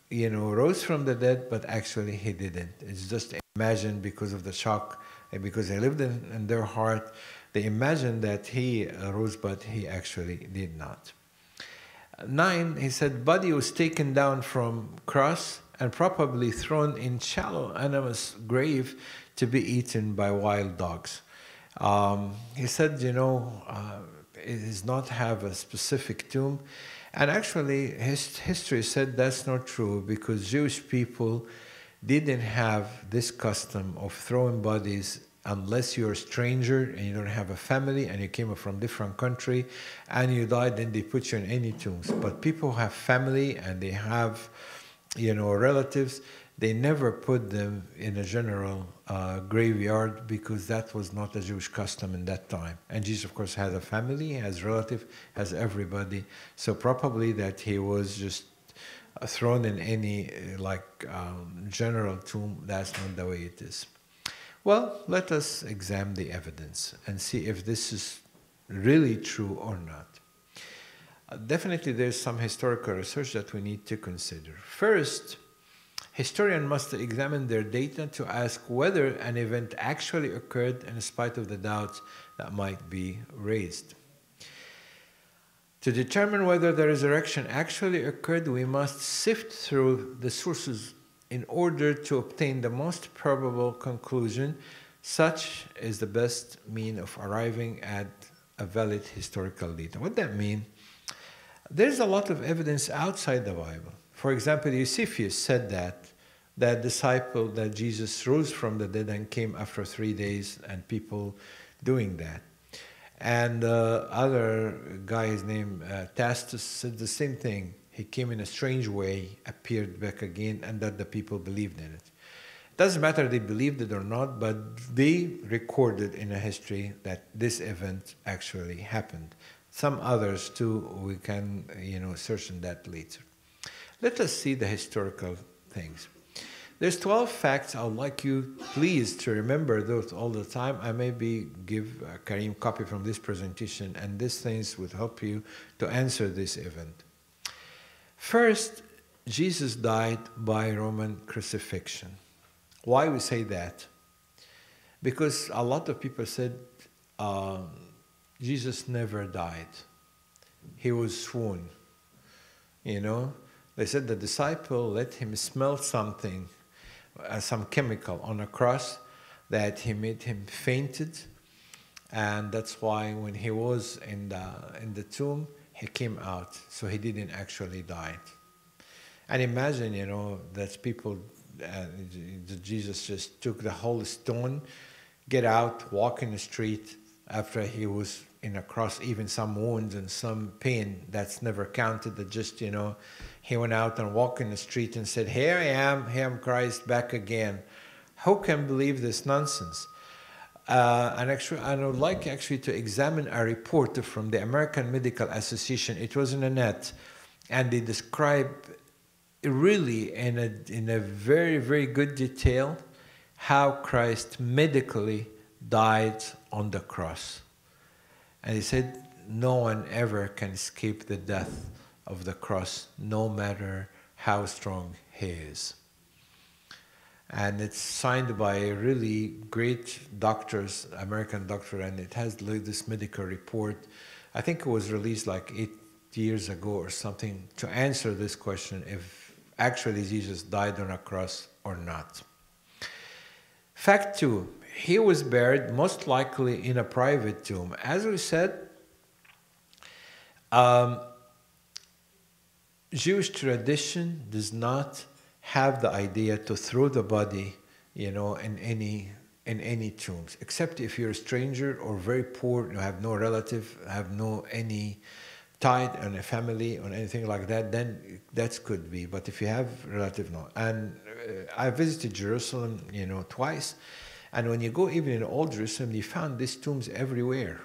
you know, rose from the dead, but actually he didn't. It's just imagined because of the shock, and because they lived in their heart. They imagined that he rose, but he actually did not. 9, he said, body was taken down from cross and probably thrown in shallow, anonymous grave to be eaten by wild dogs. He said, you know, it does not have a specific tomb. And actually, history said that's not true, because Jewish people didn't have this custom of throwing bodies unless you're a stranger and you don't have a family and you came from a different country and you died, then they put you in any tombs. But people who have family and they have, you know, relatives, they never put them in a general graveyard, because that was not a Jewish custom in that time. And Jesus, of course, has a family, has relatives, has everybody. So probably that he was just thrown in any general tomb. That's not the way it is. Well, let us examine the evidence and see if this is really true or not. Definitely there's some historical research that we need to consider. First, historians must examine their data to ask whether an event actually occurred, in spite of the doubts that might be raised. To determine whether the resurrection actually occurred, we must sift through the sources in order to obtain the most probable conclusion. Such is the best mean of arriving at a valid historical data. What that mean? There's a lot of evidence outside the Bible. For example, Eusebius said that disciple that Jesus rose from the dead and came after 3 days, and people doing that. And other guy, his name Tacitus, said the same thing. He came in a strange way, appeared back again, and that the people believed in it. It doesn't matter if they believed it or not, but they recorded in a history that this event actually happened. Some others too, we can search on that later. Let us see the historical things. There's 12 facts. I would like you, please, to remember those all the time. I maybe give Karim a copy from this presentation, and these things would help you to answer this event. First, Jesus died by Roman crucifixion. Why we say that? Because a lot of people said Jesus never died. He was swooned. They said the disciple let him smell something, some chemical on a cross that he made him fainted, and that's why when he was in the tomb he came out, so he didn't actually die. And imagine, that people, Jesus just took the whole stone, get out, walk in the street after he was in a cross, even some wounds and some pain that's never counted. That just, he went out and walked in the street and said, here I am Christ, back again. Who can believe this nonsense? And actually, I would like to examine a report from the American Medical Association. It was in the net, and they describe really in a very, very good detail how Christ medically died on the cross. And he said, no one ever can escape the death of the cross, no matter how strong he is. And it's signed by really great doctors, American doctor, and it has this medical report. I think it was released like 8 years ago or something, to answer this question, if actually Jesus died on a cross or not. Fact 2. He was buried most likely in a private tomb. As we said, Jewish tradition does not have the idea to throw the body, in any tombs, except if you're a stranger or very poor, you have no relative, have no any tie on a family or anything like that, then that could be. But if you have relative, no. And I visited Jerusalem, twice. And when you go even in old Jerusalem, you found these tombs everywhere.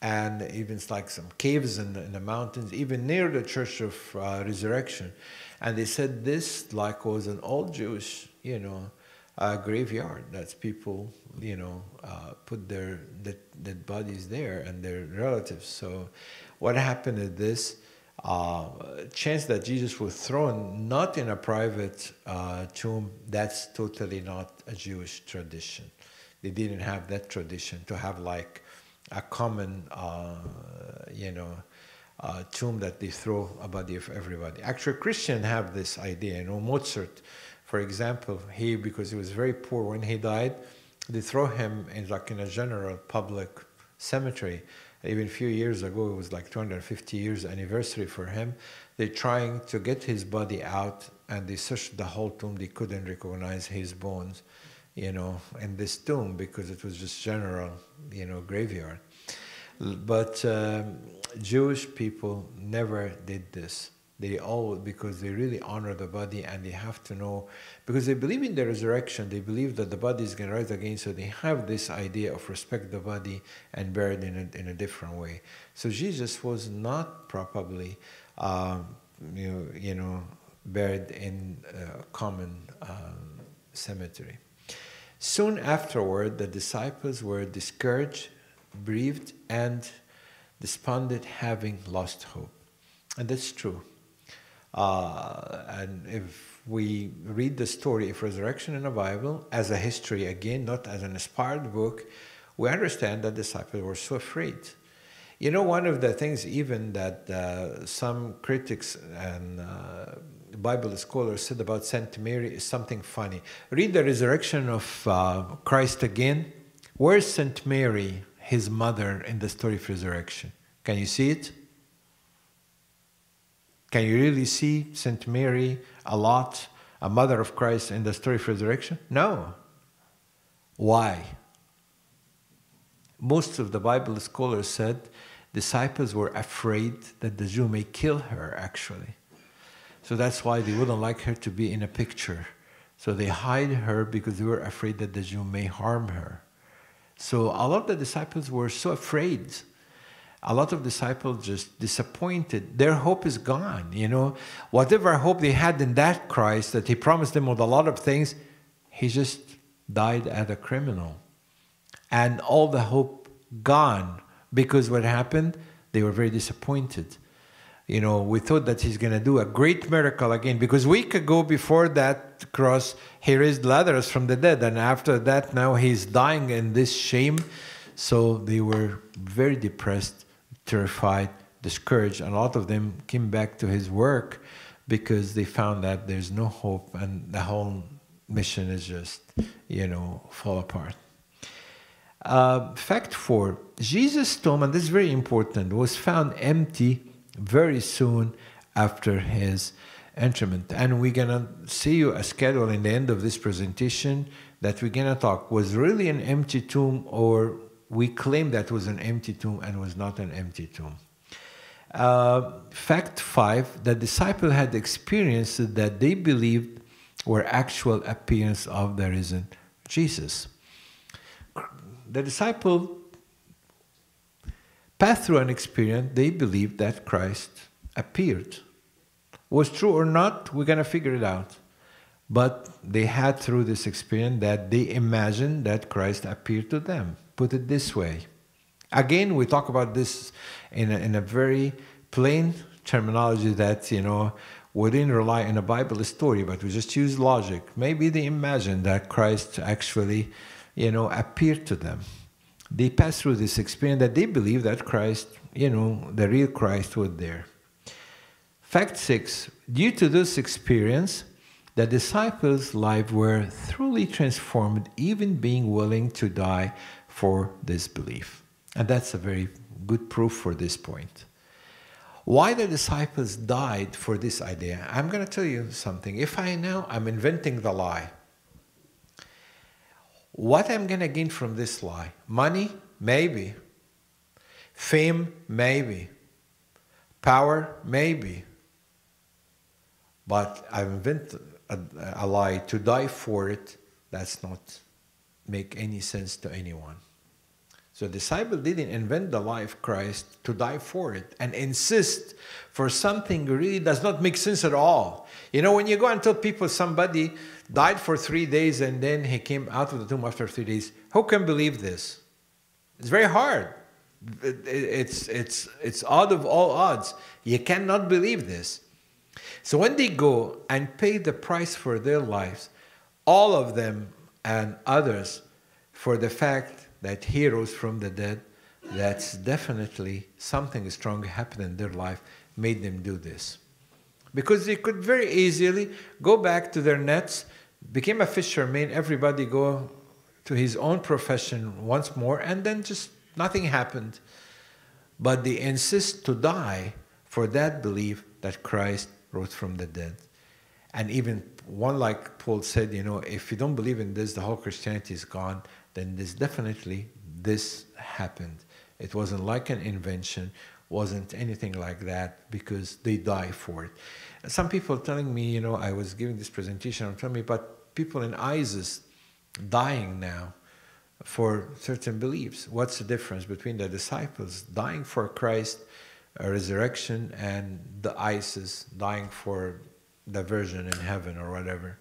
And even it's like some caves in the mountains, even near the Church of Resurrection. And they said this was an old Jewish, graveyard. That's people, put their dead bodies there and their relatives. So what happened is this, chance that Jesus was thrown not in a private tomb, that's totally not a Jewish tradition. They didn't have that tradition to have like a common, tomb that they throw a body of everybody. Actually, Christians have this idea. Mozart, for example, because he was very poor when he died, they throw him in a general public cemetery. Even a few years ago, it was like 250 years anniversary for him. They're trying to get his body out, and they searched the whole tomb. They couldn't recognize his bones, in this tomb, because it was just general, graveyard. But Jewish people never did this. Because they really honor the body, and they have to know, because they believe in the resurrection, they believe that the body is going to rise again, so they have this idea of respect the body and buried in a different way. So Jesus was not probably, buried in a common cemetery. Soon afterward, the disciples were discouraged, bereaved, and despondent, having lost hope. And that's true. And if we read the story of resurrection in the Bible as a history, again, not as an inspired book, we understand that disciples were so afraid. You know, one of the things even that some critics and Bible scholars said about Saint Mary is something funny. Read the resurrection of Christ again. Where's Saint Mary, his mother, in the story of resurrection? Can you see it? Can you really see Saint Mary a lot, a mother of Christ, in the story of resurrection? No. Why? Most of the Bible scholars said disciples were afraid that the Jew may kill her, actually. So that's why they wouldn't like her to be in a picture. So they hide her because they were afraid that the Jew may harm her. So a lot of the disciples were so afraid. A lot of disciples just disappointed. Their hope is gone, you know. Whatever hope they had in that Christ, that he promised them with a lot of things, he just died as a criminal. And all the hope gone. Because what happened? They were very disappointed. You know, we thought that he's going to do a great miracle again. Because a week ago, before that cross, he raised Lazarus from the dead. And after that, now he's dying in this shame. So they were very depressed, terrified, discouraged. And a lot of them came back to his work because they found that there's no hope. And the whole mission is just, you know, fall apart. Fact 4, Jesus' tomb, and this is very important, was found empty very soon after his entertainment. And we're going to see you a schedule in the end of this presentation that we're going to talk. Was really an empty tomb, or we claim that was an empty tomb and was not an empty tomb. Fact 5, the disciple had experiences that they believed were actual appearance of the risen Jesus. The disciple passed through an experience. They believed that Christ appeared. Was true or not, we're going to figure it out. But they had through this experience that they imagined that Christ appeared to them. Put it this way. Again, we talk about this in a very plain terminology that, you know, we didn't rely on a Bible story, but we just use logic. Maybe they imagined that Christ actually, you know, appeared to them. They passed through this experience that they believed that Christ, you know, the real Christ was there. Fact 6, due to this experience, the disciples' lives were thoroughly transformed, even being willing to die for this belief. And that's a very good proof for this point. Why the disciples died for this idea? I'm going to tell you something. If I know I'm inventing the lie, what I'm going to gain from this lie? Money? Maybe. Fame? Maybe. Power? Maybe. But I invent a lie to die for it. That's not make any sense to anyone. So the disciple didn't invent the lie of Christ to die for it and insist for something really does not make sense at all. You know, when you go and tell people somebody died for 3 days and then he came out of the tomb after 3 days, who can believe this? It's very hard. It's odd of all odds. You cannot believe this. So when they go and pay the price for their lives, all of them and others, for the fact that he rose from the dead, that's definitely something strong happened in their life, made them do this. Because they could very easily go back to their nets, became a fisherman, everybody go to his own profession once more, and then just nothing happened. But they insist to die for that belief that Christ rose from the dead. And even one like Paul said, you know, if you don't believe in this, the whole Christianity is gone, then this happened. It wasn't like an invention, wasn't anything like that, because they die for it. Some people telling me, you know, I was giving this presentation, telling me, but people in ISIS dying now for certain beliefs. What's the difference between the disciples dying for Christ, a resurrection, and the ISIS dying for the Virgin in heaven or whatever?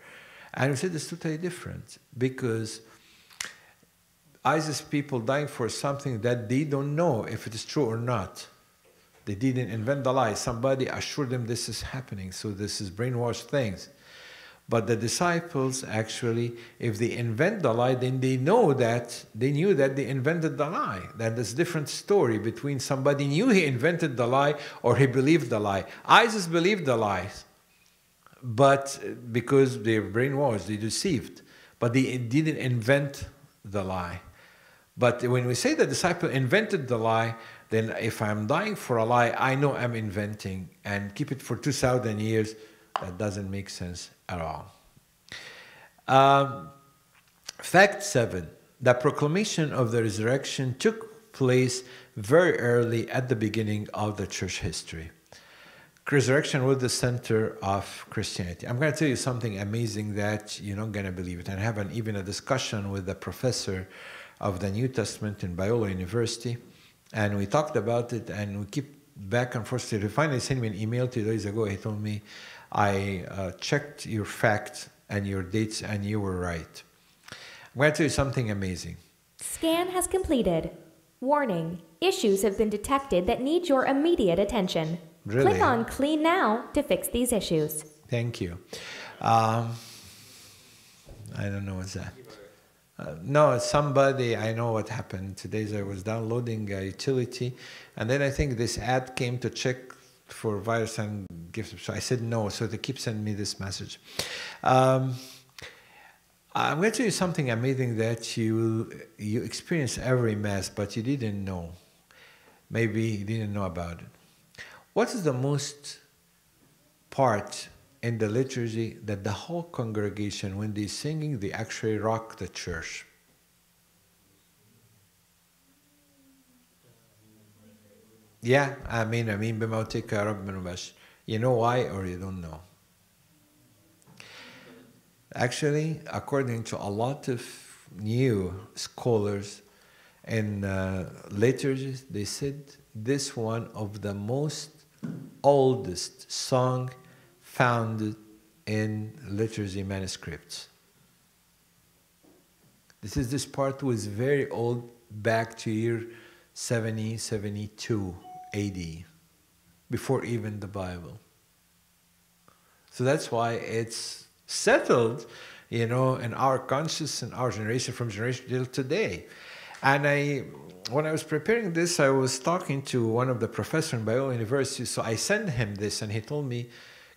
And we said it's totally different, because ISIS people dying for something that they don't know if it is true or not. They didn't invent the lie. Somebody assured them this is happening, so this is brainwashed things. But the disciples actually, if they invent the lie, then they knew that they invented the lie. That is a different story between somebody knew he invented the lie or he believed the lie. ISIS believed the lies, but because their brainwashed, they deceived. But they didn't invent the lie. But when we say the disciple invented the lie, then if I'm dying for a lie, I know I'm inventing, and keep it for 2,000 years, that doesn't make sense at all. Fact 7. The proclamation of the resurrection took place very early at the beginning of the church history. Resurrection was the center of Christianity. I'm going to tell you something amazing that you're not going to believe it. And I have even a discussion with the professor of the New Testament in Biola University. And we talked about it, and we keep back and forth. He finally sent me an email 2 days ago. He told me, I checked your facts and your dates, and you were right. I'm going to tell you something amazing. Scan has completed. Warning, issues have been detected that need your immediate attention. Really? Click on Clean Now to fix these issues. Thank you. I don't know what's that. No, somebody, I know what happened. Today I was downloading a utility, and then I think this ad came to check for virus and gifts. So I said no, so they keep sending me this message. I'm going to tell you something amazing that you experience every Mass, but you didn't know. Maybe you didn't know about it. What is the most part in the liturgy that the whole congregation, when they're singing, they actually rock the church? Yeah, Amin, Amin, bimautika Rabbanu bash. You know why, or you don't know? Actually, according to a lot of new scholars in liturgies, they said this one of the most oldest song found in liturgy manuscripts. This part was very old, back to year 70, 72 AD, before even the Bible. So that's why it's settled, in our conscience and our generation, from generation till today. And when I was preparing this, I was talking to one of the professors in Biola University, so I sent him this, and he told me,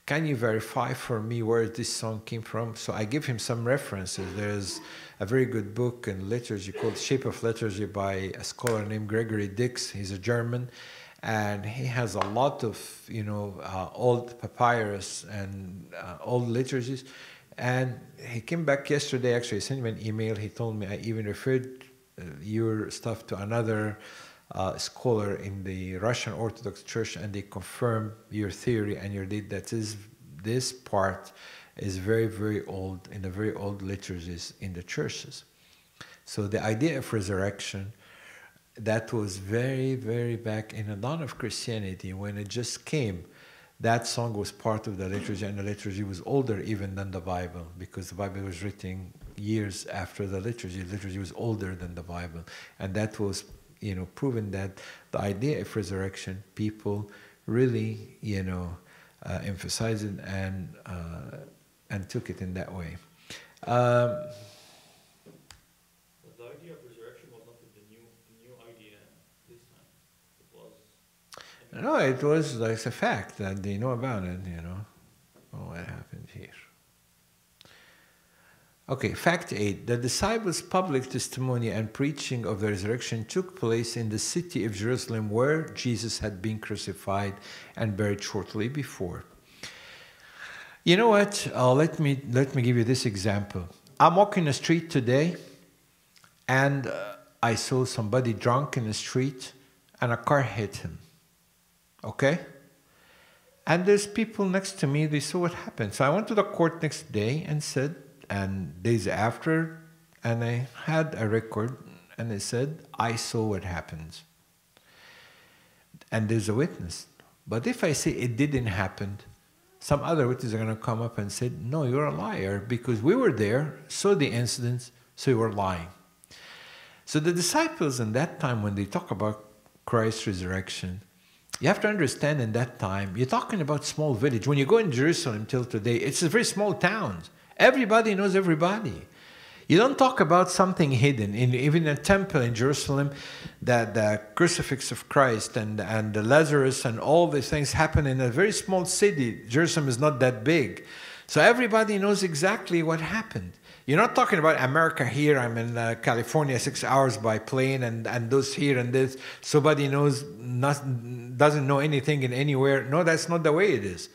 can you verify for me where this song came from? So I give him some references. There's a very good book in liturgy called Shape of Liturgy by a scholar named Gregory Dix. He's a German, and he has a lot of, old papyrus and old liturgies. And he came back yesterday, actually, he sent me an email. He told me, I even referred your stuff to another scholar in the Russian Orthodox Church, and they confirm your theory and your date. That is, this part is very, very old, in the very old liturgies in the churches. So the idea of resurrection, that was very, very back in the dawn of Christianity, when it just came. That song was part of the liturgy, and the liturgy was older even than the Bible, because the Bible was written years after the liturgy. The liturgy was older than the Bible. And that was, proven that the idea of resurrection, people really, emphasized it and took it in that way. But the idea of resurrection was not the new idea this time. It was... No, it was like a fact that they know about it, Oh, what happened here? Okay, fact 8. The disciples' public testimony and preaching of the resurrection took place in the city of Jerusalem, where Jesus had been crucified and buried shortly before. You know what? Let me give you this example. I'm walking the street today, and I saw somebody drunk in the street, and a car hit him. Okay? And there's people next to me, they saw what happened. So I went to the court next day and said, and days after, and I had a record, and it said, I saw what happened. And there's a witness. But if I say it didn't happen, some other witnesses are going to come up and say, no, you're a liar, because we were there, saw the incidents, so you were lying. So the disciples in that time, when they talk about Christ's resurrection, you have to understand in that time, you're talking about small village. When you go in Jerusalem till today, it's a very small town. Everybody knows everybody. You don't talk about something hidden. Even in a temple in Jerusalem, the crucifix of Christ and the Lazarus and all these things happen in a very small city. Jerusalem is not that big. So everybody knows exactly what happened. You're not talking about America here. I'm in California, 6 hours by plane, and those here and this. Somebody doesn't know anything in anywhere. No, that's not the way it is.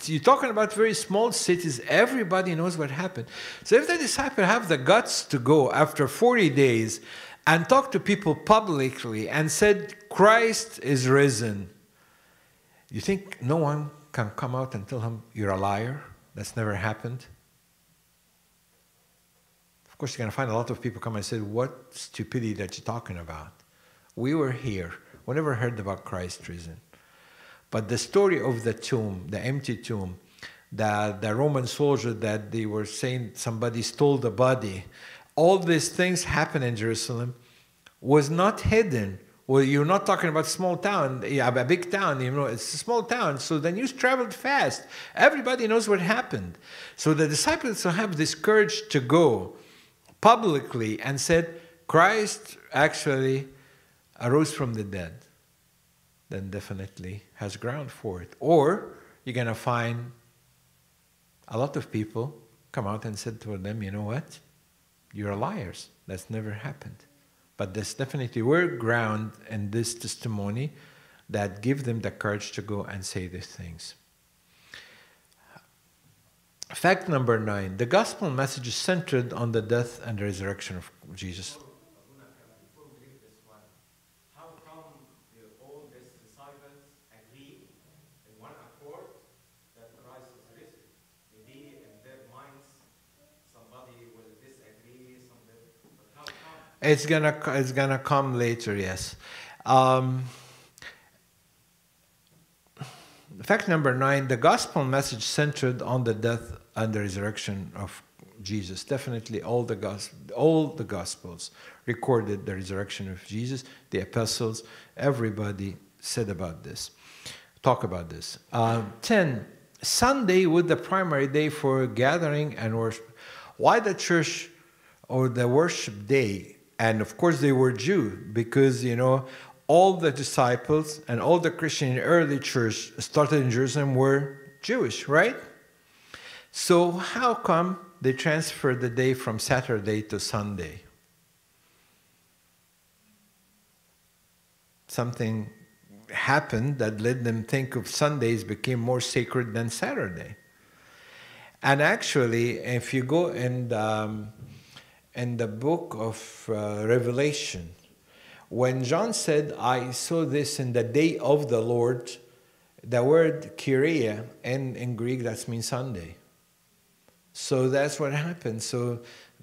You're talking about very small cities. Everybody knows what happened. So if the disciples have the guts to go after 40 days and talk to people publicly and said, Christ is risen, you think no one can come out and tell him, you're a liar? That's never happened. Of course, you're going to find a lot of people come and say, what stupidity that you're talking about? We were here. We never heard about Christ risen. But the story of the tomb, the empty tomb, the Roman soldier that they were saying somebody stole the body, all these things happen in Jerusalem, was not hidden. Well, you're not talking about small town, a big town, it's a small town. So the news traveled fast. Everybody knows what happened. So the disciples have this courage to go publicly and said, Christ actually arose from the dead. Then definitely has ground for it. Or you're going to find a lot of people come out and said to them, you know what? You're liars. That's never happened. But there's definitely were ground in this testimony that give them the courage to go and say these things. Fact number 9. The gospel message is centered on the death and resurrection of Jesus. It's gonna come later, yes. Fact number 9, the gospel message centered on the death and the resurrection of Jesus. Definitely all the gospels recorded the resurrection of Jesus, the epistles, everybody said about this, talk about this. 10, Sunday was the primary day for gathering and worship. Why the church or the worship day? And of course they were Jew because, all the disciples and all the Christian in the early church started in Jerusalem were Jewish, right? So how come they transferred the day from Saturday to Sunday? Something happened that led them think of Sundays became more sacred than Saturday. And actually, if you go in the book of Revelation, when John said, I saw this in the day of the Lord, the word Kyria in Greek, that means Sunday. So that's what happened. So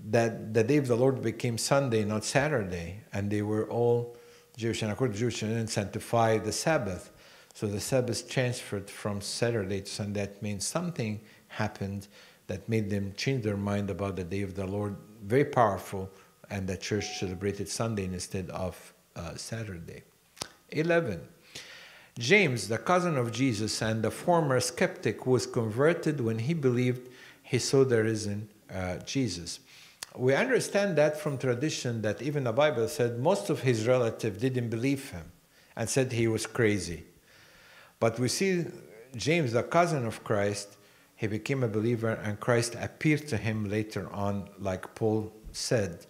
that the day of the Lord became Sunday, not Saturday. And they were all Jewish. And according to Jewish, and sanctify the Sabbath. So the Sabbath transferred from Saturday to Sunday. That means something happened that made them change their mind about the day of the Lord. Very powerful. And the church celebrated Sunday instead of Saturday. 11. James, the cousin of Jesus and the former skeptic, was converted when he believed he saw the risen Jesus. We understand that from tradition that even the Bible said most of his relatives didn't believe him and said he was crazy. But we see James, the cousin of Christ, he became a believer and Christ appeared to him later on, like Paul said.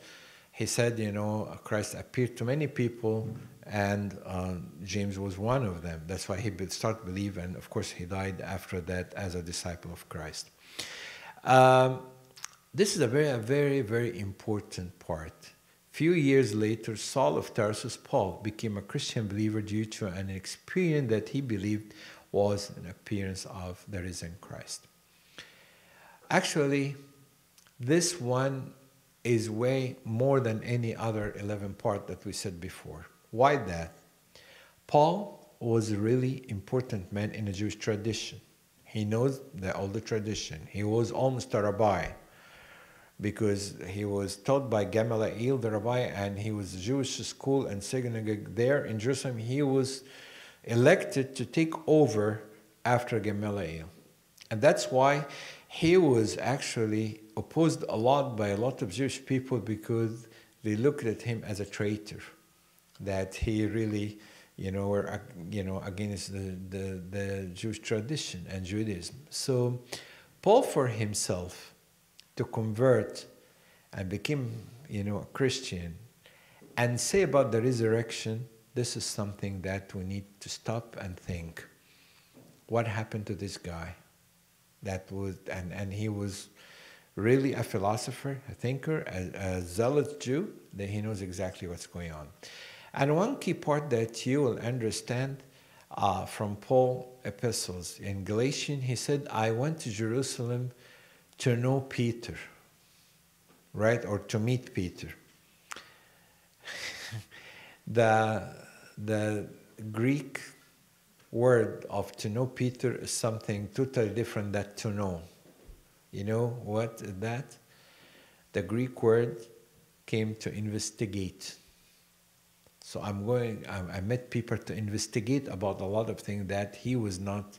He said, Christ appeared to many people and James was one of them. That's why he started to believe, and of course he died after that as a disciple of Christ. This is a very, very, very important part. Few years later, Saul of Tarsus, Paul, became a Christian believer due to an experience that he believed was an appearance of the risen Christ. Actually, this one is way more than any other 11 part that we said before. Why that? Paul was a really important man in the Jewish tradition. He knows the older tradition. He was almost a rabbi because he was taught by Gamaliel, the rabbi, and he was a Jewish school and synagogue there in Jerusalem. He was elected to take over after Gamaliel. And that's why he was actually opposed a lot by a lot of Jewish people because they looked at him as a traitor, that he really, were, against the Jewish tradition and Judaism. So Paul, for himself, to convert and become, a Christian and say about the resurrection, this is something that we need to stop and think. What happened to this guy? That was, and he was really a philosopher, a thinker, a zealous Jew, that he knows exactly what's going on. And one key part that you will understand from Paul's epistles in Galatians, he said, I went to Jerusalem to know Peter, right? Or to meet Peter. The Greek word of to know Peter is something totally different than to know. You know what is that? The Greek word came to investigate. So I met Peter to investigate about a lot of things that he was not,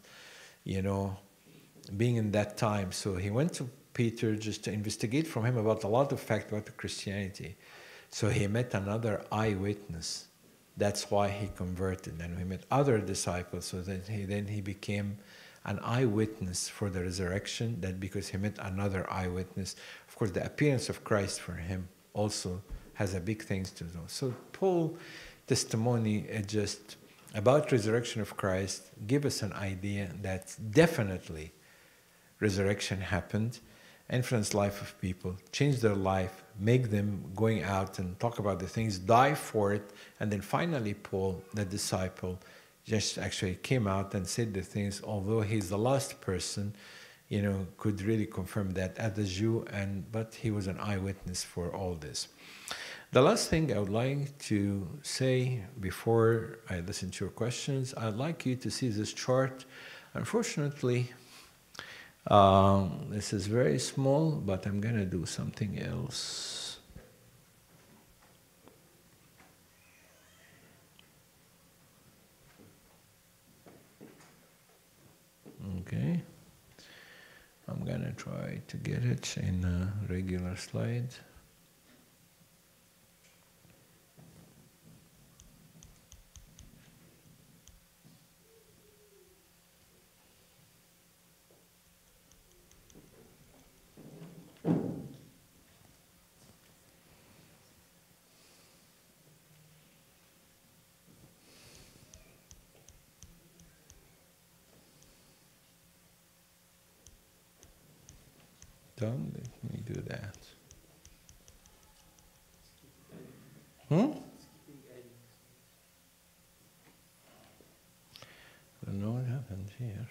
being in that time. So he went to Peter just to investigate from him about a lot of facts about Christianity. So he met another eyewitness. That's why he converted. And we met other disciples, so that he became an eyewitness for the resurrection, that because he met another eyewitness. Of course, the appearance of Christ for him also has a big thing to do. So Paul's testimony is just about resurrection of Christ, give us an idea that definitely resurrection happened, influence life of people, change their life, make them going out and talk about the things, die for it. And then finally Paul, the disciple, just actually came out and said the things, although he's the last person, could really confirm that as a Jew, but he was an eyewitness for all this. The last thing I would like to say before I listen to your questions, I'd like you to see this chart. Unfortunately, this is very small, but I'm going to do something else. Okay. I'm going to try to get it in a regular slide. Don't let me do that. I don't know what happened here.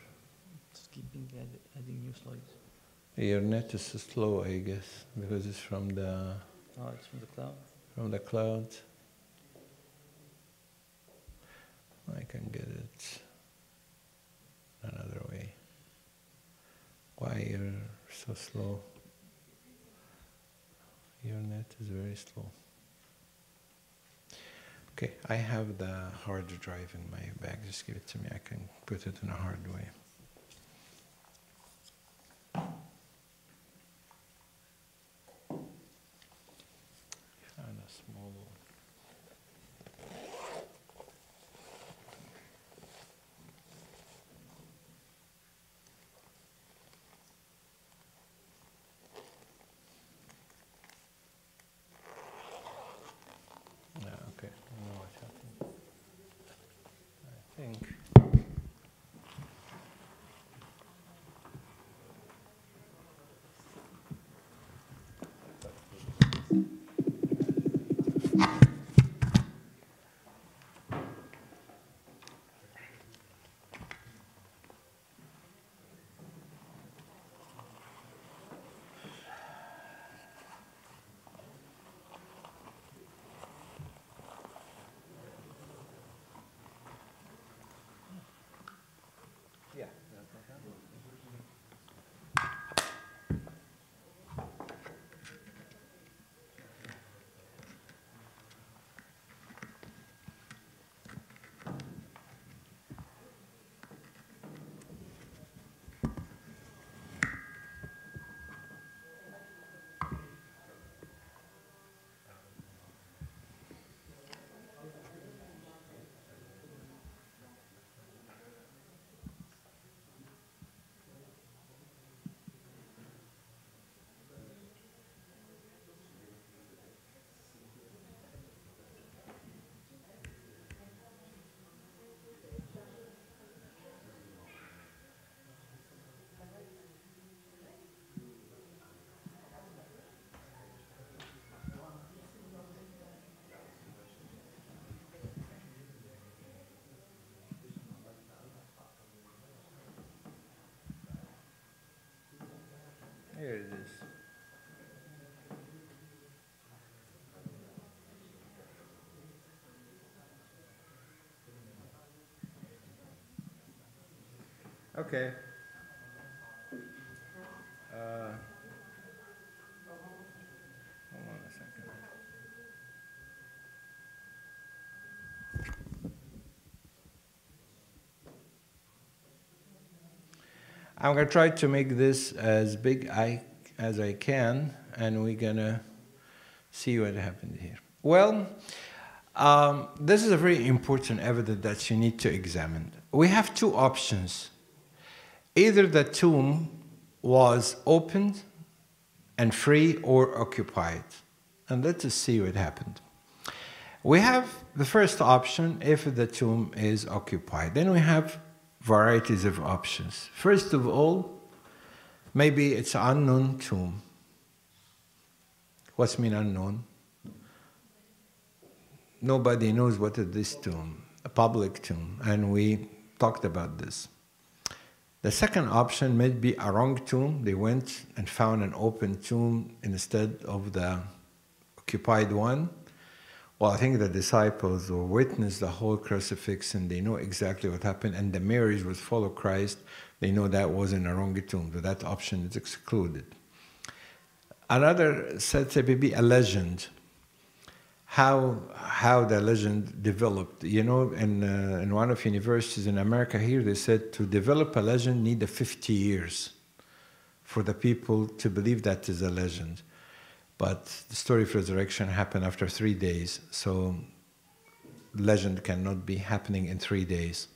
It's keeping adding new slides. Your net is slow, I guess, because it's from the... Oh, it's from the cloud. From the cloud. I can get it another way. Why you're so slow? Your net is very slow. Okay, I have the hard drive in my bag. Just give it to me. I can put it in a hard way. Found a small one. Okay, I know what happened. I think Okay. Hold on a second. I'm going to try to make this as big as I can, and we're going to see what happened here. Well, this is a very important evidence that you need to examine. We have two options. Either the tomb was opened and free or occupied. And let us see what happened. We have the first option, if the tomb is occupied. Then we have varieties of options. First of all, maybe it's an unknown tomb. What's mean unknown? Nobody knows what is this tomb, a public tomb, and we talked about this. The second option may be a wrong tomb. They went and found an open tomb instead of the occupied one. Well, I think the disciples will witness the whole crucifixion. They know exactly what happened, and the Marys would follow Christ. They know that wasn't a wrong tomb, so that option is excluded. Another said to be a legend. How the legend developed. You know, in one of universities in America here, they said to develop a legend need 50 years for the people to believe that is a legend. But the story of resurrection happened after 3 days, so legend cannot be happening in 3 days.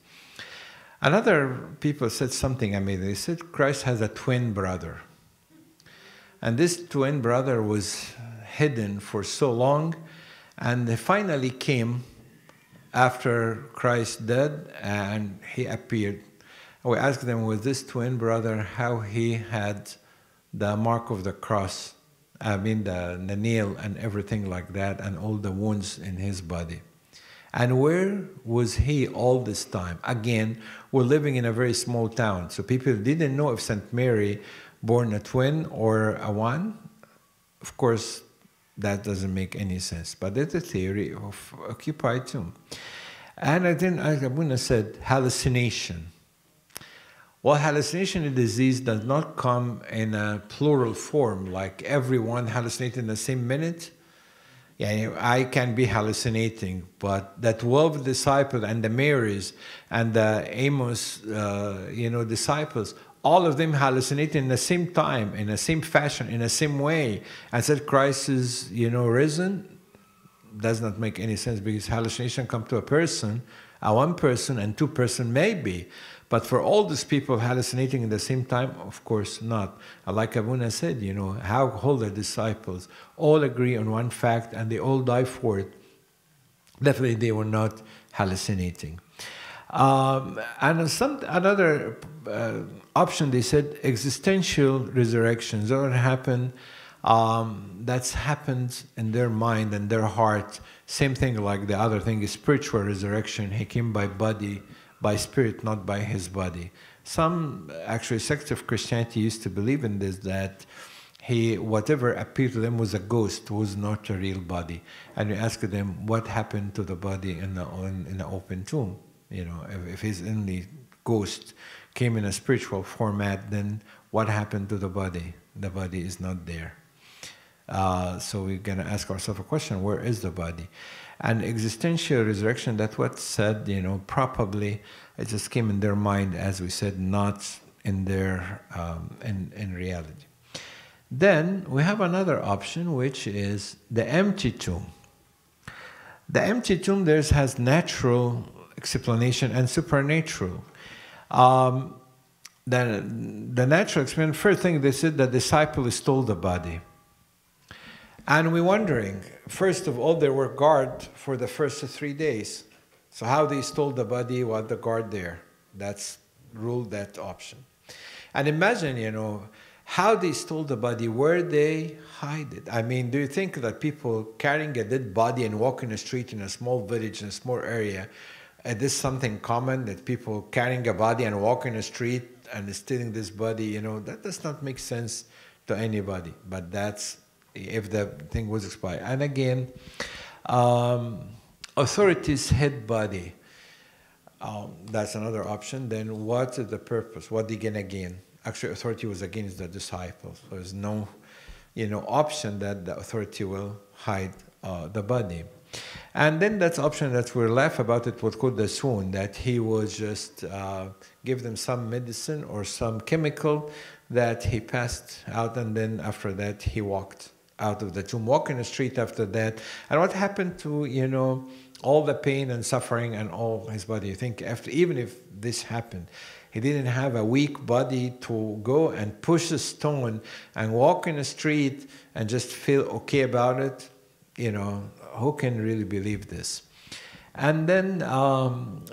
Another people said something amazing. They said Christ has a twin brother. And this twin brother was hidden for so long, and they finally came after Christ died, and he appeared. We asked them, was this twin brother, how he had the mark of the cross, I mean the nail and everything like that, and all the wounds in his body. And where was he all this time? Again, we're living in a very small town, so people didn't know if St. Mary born a twin or a one. Of course, that doesn't make any sense, but it's a theory of occupied tomb. And then Abuna said hallucination. Well, hallucination in disease does not come in a plural form, like everyone hallucinating in the same minute. Yeah, I can be hallucinating, but the 12 disciples and the Marys and the Amos, disciples, all of them hallucinated in the same time, in the same fashion, in the same way, and said Christ is, risen. Does not make any sense, because hallucination come to a person, one person and two person maybe. But for all these people hallucinating at the same time, of course not. Like Abuna said, how all the disciples all agree on one fact and they all die for it. Definitely they were not hallucinating. And another option, they said existential resurrections. That happened. That's happened in their mind and their heart. Same thing like the other thing is spiritual resurrection. He came by body, by spirit, not by his body. Some actually sects of Christianity used to believe in this, that whatever appeared to them was a ghost, was not a real body. And we asked them what happened to the body in the open tomb. If his only ghost came in a spiritual format, then what happened to the body? The body is not there. So we're going to ask ourselves a question, where is the body? And existential resurrection, that's what said, probably it just came in their mind, as we said, not in their, in reality. Then we have another option, which is the empty tomb. The empty tomb, has natural explanation and supernatural. The natural explanation, first thing they said, the disciple stole the body. And we're wondering, first of all, there were guards for the first 3 days. So how they stole the body while the guard there? That's ruled that option. And imagine, how they stole the body, where they hide it. I mean, do you think that people carrying a dead body and walking the street in a small village, in a small area, is this something common, that people carrying a body and walking the street and stealing this body? That does not make sense to anybody. But that's if the thing was expired. And again, authorities hid body. That's another option. Then what is the purpose? What they gain again? Actually, authority was against the disciples. There's no, option that the authority will hide the body. And then that's option that we laugh about it, what's called the swoon, that he was just give them some medicine or some chemical that he passed out, and then after that he walked out of the tomb, walking the street after that. And what happened to, all the pain and suffering and all his body? You think even if this happened, he didn't have a weak body to go and push a stone and walk in the street and just feel okay about it. Who can really believe this? And then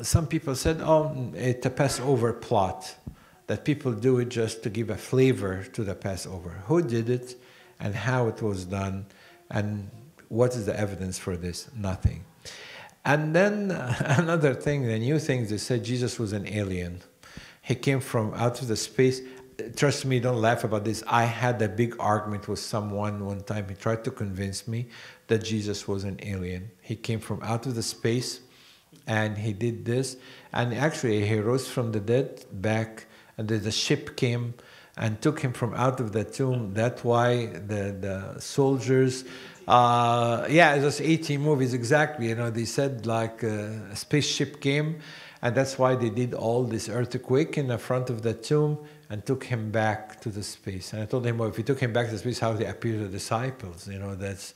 some people said, it's a Passover plot, that people do it just to give a flavor to the Passover. Who did it and how it was done, and what is the evidence for this? Nothing. And then another thing, the new thing, they said Jesus was an alien. He came from out of the space. Trust me, don't laugh about this. I had a big argument with someone one time. He tried to convince me that Jesus was an alien. He came from out of the space, and he did this. And actually, he rose from the dead back, and the ship came and took him from out of the tomb. That's why the soldiers, it was 18 movies exactly. They said like a spaceship came, and that's why they did all this earthquake in the front of the tomb and took him back to the space. And I told him, well, if he took him back to the space, how did he appear to the disciples? That's...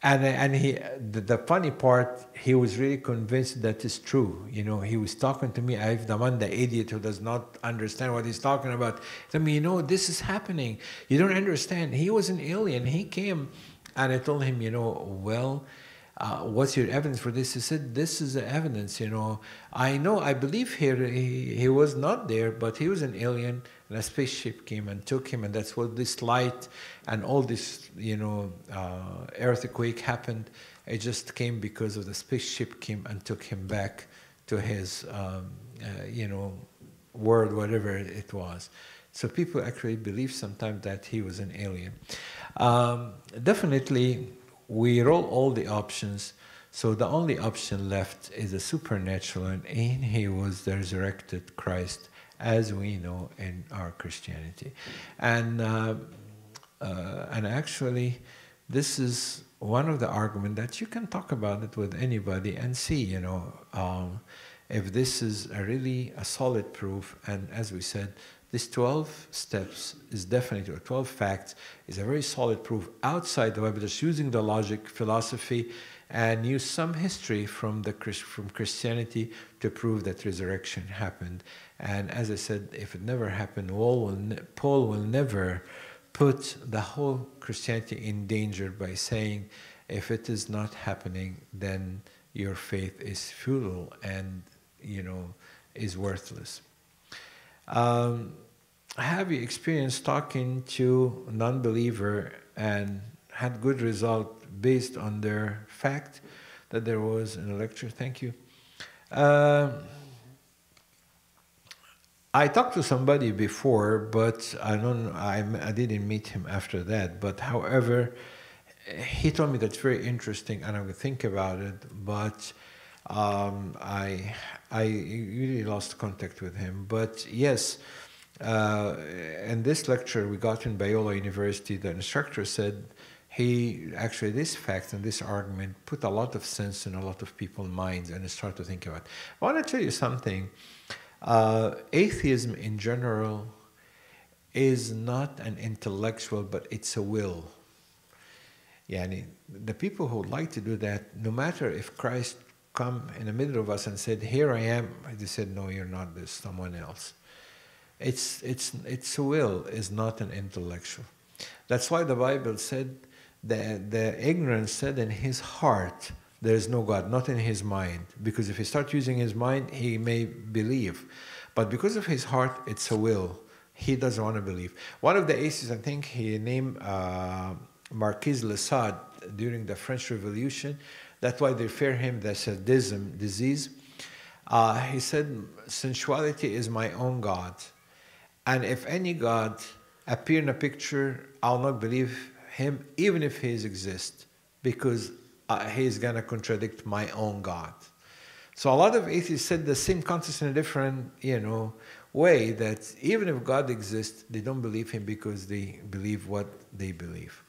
And he, the funny part, he was really convinced that it's true. He was talking to me, I'm the one, the idiot who does not understand what he's talking about. He told me, this is happening. You don't understand. He was an alien. He came, and I told him, what's your evidence for this? He said, this is the evidence, I believe he was not there, but he was an alien, and a spaceship came and took him, and that's what this light and all this, earthquake happened. It just came because of the spaceship came and took him back to his, world, whatever it was. So people actually believe sometimes that he was an alien. Definitely, we roll all the options, so the only option left is the supernatural, and he was the resurrected Christ, as we know in our Christianity. And actually, this is one of the arguments that you can talk about it with anybody and see, if this is really a solid proof. And as we said, this 12 steps is definitely, or 12 facts, is a very solid proof outside the Bible, just using the logic, philosophy, and use some history from Christianity to prove that resurrection happened. And as I said, if it never happened, Paul will never put the whole Christianity in danger by saying, if it is not happening, then your faith is futile and, is worthless. Have you experienced talking to a non-believer and had good result based on their fact that there was in a lecture? Thank you. I talked to somebody before, but I didn't meet him after that. But however, he told me that's very interesting, and I would think about it. But I really lost contact with him. But yes, in this lecture we got in Biola University, the instructor said this fact and this argument put a lot of sense in a lot of people's minds, and start to think about it. I want to tell you something. Atheism in general is not an intellectual, but it's a will. The people who like to do that, no matter if Christ come in the middle of us and said, "Here I am," they said, "No, you're not. There's someone else." It's a will, is not an intellectual. That's why the Bible said the ignorant said in his heart, there is no God, not in his mind. Because if he starts using his mind, he may believe. But because of his heart, it's a will. He doesn't want to believe. One of the atheists, I think he named Marquis de Sade during the French Revolution. That's why they fear him, the sadism disease. He said, sensuality is my own God. And if any God appear in a picture, I'll not believe him, even if he exists, because he's going to contradict my own God. So a lot of atheists said the same concept in a different, way, that even if God exists, they don't believe him because they believe what they believe.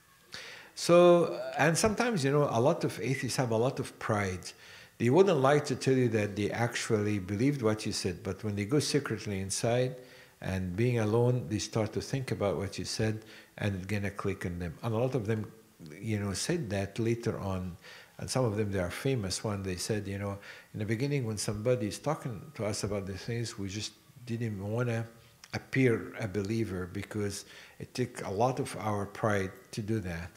So, and sometimes, a lot of atheists have a lot of pride. They wouldn't like to tell you that they actually believed what you said, but when they go secretly inside and being alone, they start to think about what you said, and it's gonna click on them. And a lot of them, said that later on, and some of them, they are famous one. They said, in the beginning when somebody is talking to us about the things, we just didn't want to appear a believer because it took a lot of our pride to do that.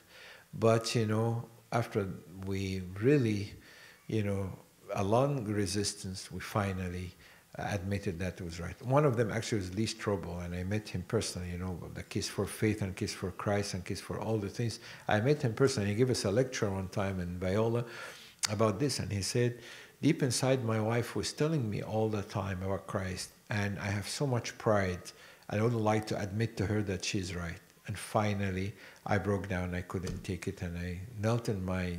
But, after we really, a long resistance, we finally admitted that it was right. One of them actually was Lee Strobel, and I met him personally, the Kiss for Faith and Kiss for Christ and Kiss for all the things. I met him personally. He gave us a lecture one time in Viola about this, and he said, deep inside, my wife was telling me all the time about Christ, and I have so much pride. I don't like to admit to her that she's right. And finally, I broke down. I couldn't take it, and I knelt in my,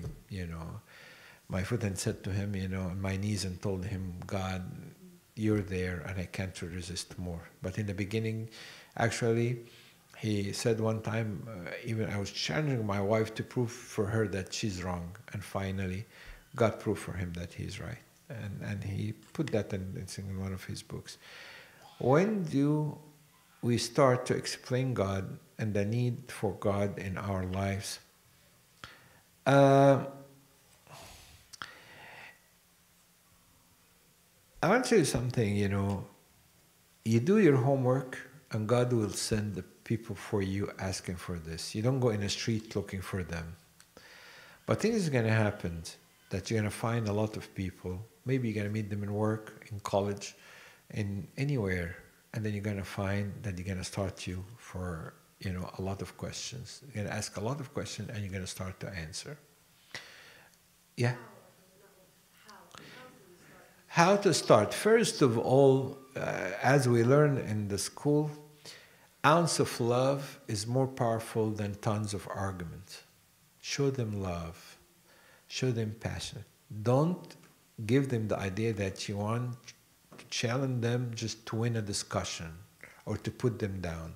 my foot and said to him, on my knees, and told him, God, you're there, and I can't resist more. But in the beginning, actually, he said one time, even I was challenging my wife to prove for her that she's wrong, and finally, God proved for him that he's right. And he put that in one of his books. When do we start to explain God and the need for God in our lives? I want to tell you something, you do your homework and God will send the people for you asking for this. You don't go in the street looking for them. But things are going to happen that you're going to find a lot of people. Maybe you're going to meet them in work, in college, in anywhere. And then you're going to find that they're going to start you for, a lot of questions. You're going to ask a lot of questions and you're going to start to answer. Yeah? How to start? First of all, as we learn in the school, ounce of love is more powerful than tons of argument. Show them love. Show them passion. Don't give them the idea that you want to challenge them just to win a discussion or to put them down.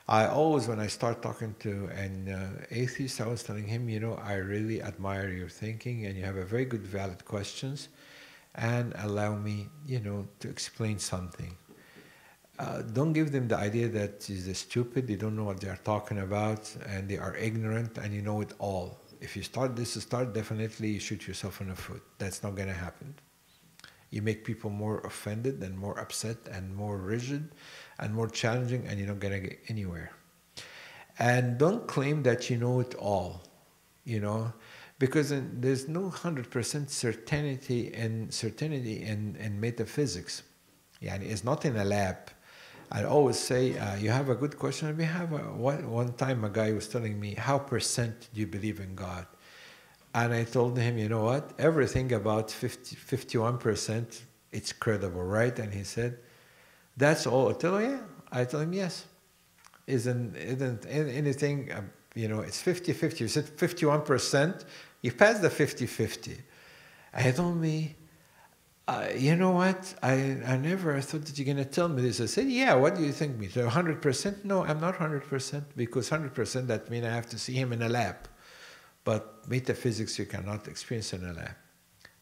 I always, when I start talking to an atheist, I was telling him, I really admire your thinking and you have a very good, valid questions, and allow me, to explain something. Don't give them the idea that they're stupid, they don't know what they're talking about, and they are ignorant, and you know it all. If you start definitely you shoot yourself in the foot. That's not going to happen. You make people more offended and more upset and more rigid and more challenging, and you're not going to get anywhere. And don't claim that you know it all, because there's no 100% certainty in metaphysics. It's not in a lab. I always say, you have a good question. We have one time a guy was telling me, how percent do you believe in God? And I told him, you know what? Everything about 51%, it's credible, right? And he said, that's all. I told him, yeah. I told him, yes. Isn't anything, it's 50-50. You said 51%, you passed the 50-50. And he told me, you know what? I never thought that you're going to tell me this. I said, yeah, what do you think me? 100%? No, I'm not 100%, because 100% that means I have to see him in a lab. But metaphysics you cannot experience in a lab.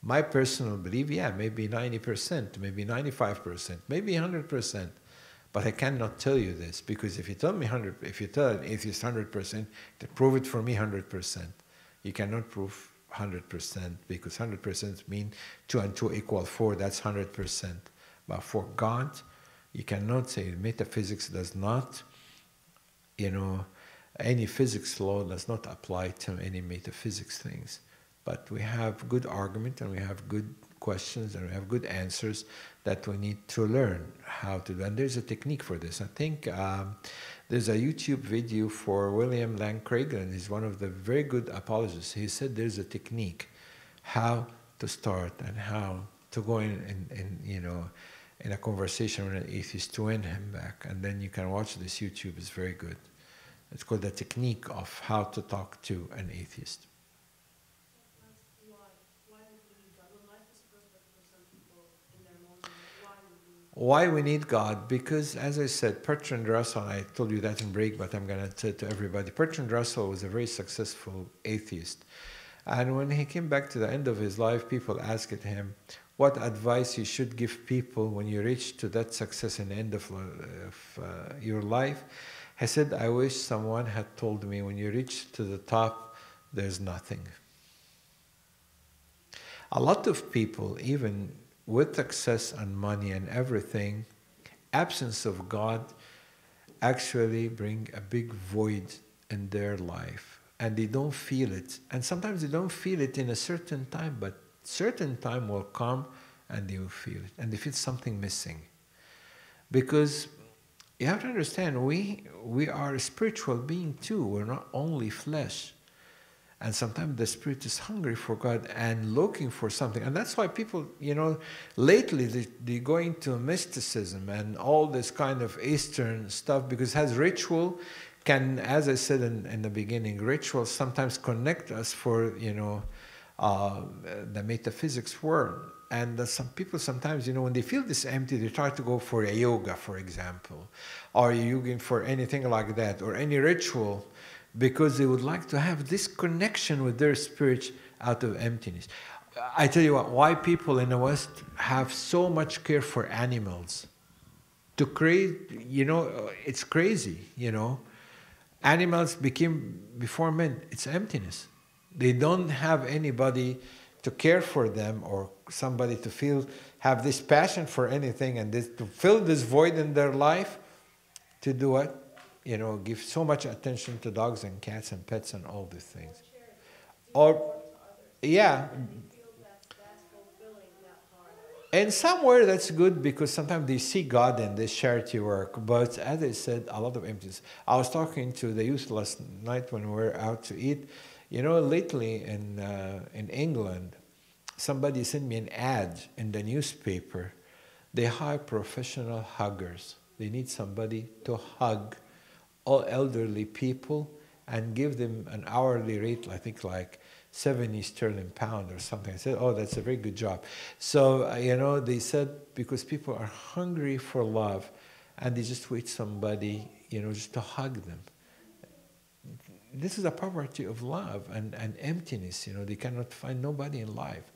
My personal belief, yeah, maybe 90%, maybe 95%, maybe 100%. But I cannot tell you this, because if you tell me 100, if you tell an atheist 100%, to prove it for me 100%. You cannot prove 100%, because 100% means 2 and 2 equal 4, that's 100%. But for God, you cannot say metaphysics does not, any physics law does not apply to any metaphysics things. But we have good argument and we have good questions and we have good answers that we need to learn how to do. And there's a technique for this. I think there's a YouTube video for William Lane Craig, and he's one of the very good apologists. He said there's a technique how to start and how to go in a conversation with an atheist to win him back. And then you can watch this YouTube. It's very good. It's called the technique of how to talk to an atheist. Why we need God? Because, as I said, Bertrand Russell, I told you that in break, but I'm going to tell it to everybody. Bertrand Russell was a very successful atheist. And when he came back to the end of his life, people asked him what advice you should give people when you reach to that success in the end of your life. He said, I wish someone had told me when you reach to the top, there's nothing. A lot of people, even with success and money and everything, absence of God actually bring a big void in their life. And they don't feel it. And sometimes they don't feel it in a certain time, but certain time will come and they will feel it. And they feel something missing. Because you have to understand, we are a spiritual being too. We're not only flesh. And sometimes the spirit is hungry for God and looking for something. And that's why people, lately they go into mysticism and all this kind of Eastern stuff, because it has ritual, can, as I said in the beginning, rituals sometimes connect us for, the metaphysics world. And some people sometimes, when they feel this empty, they try to go for a yoga, for example, or yoga for anything like that, or any ritual, because they would like to have this connection with their spirit out of emptiness. I tell you what, why people in the West have so much care for animals. To create, it's crazy, Animals became, before men, it's emptiness. They don't have anybody to care for them or somebody to have this passion for anything and to fill this void in their life. To do what? Give so much attention to dogs and cats and pets and all these things. Or, yeah. And somewhere that's good because sometimes they see God in this charity work. But as I said, a lot of emptiness. I was talking to the youth last night when we were out to eat. Lately in England, somebody sent me an ad in the newspaper. They hire professional huggers. They need somebody to hug all elderly people and give them an hourly rate, I think like 70 sterling pound or something. I said, oh, that's a very good job. So, they said because people are hungry for love and they just wait somebody, just to hug them. This is a poverty of love and emptiness, they cannot find nobody in life.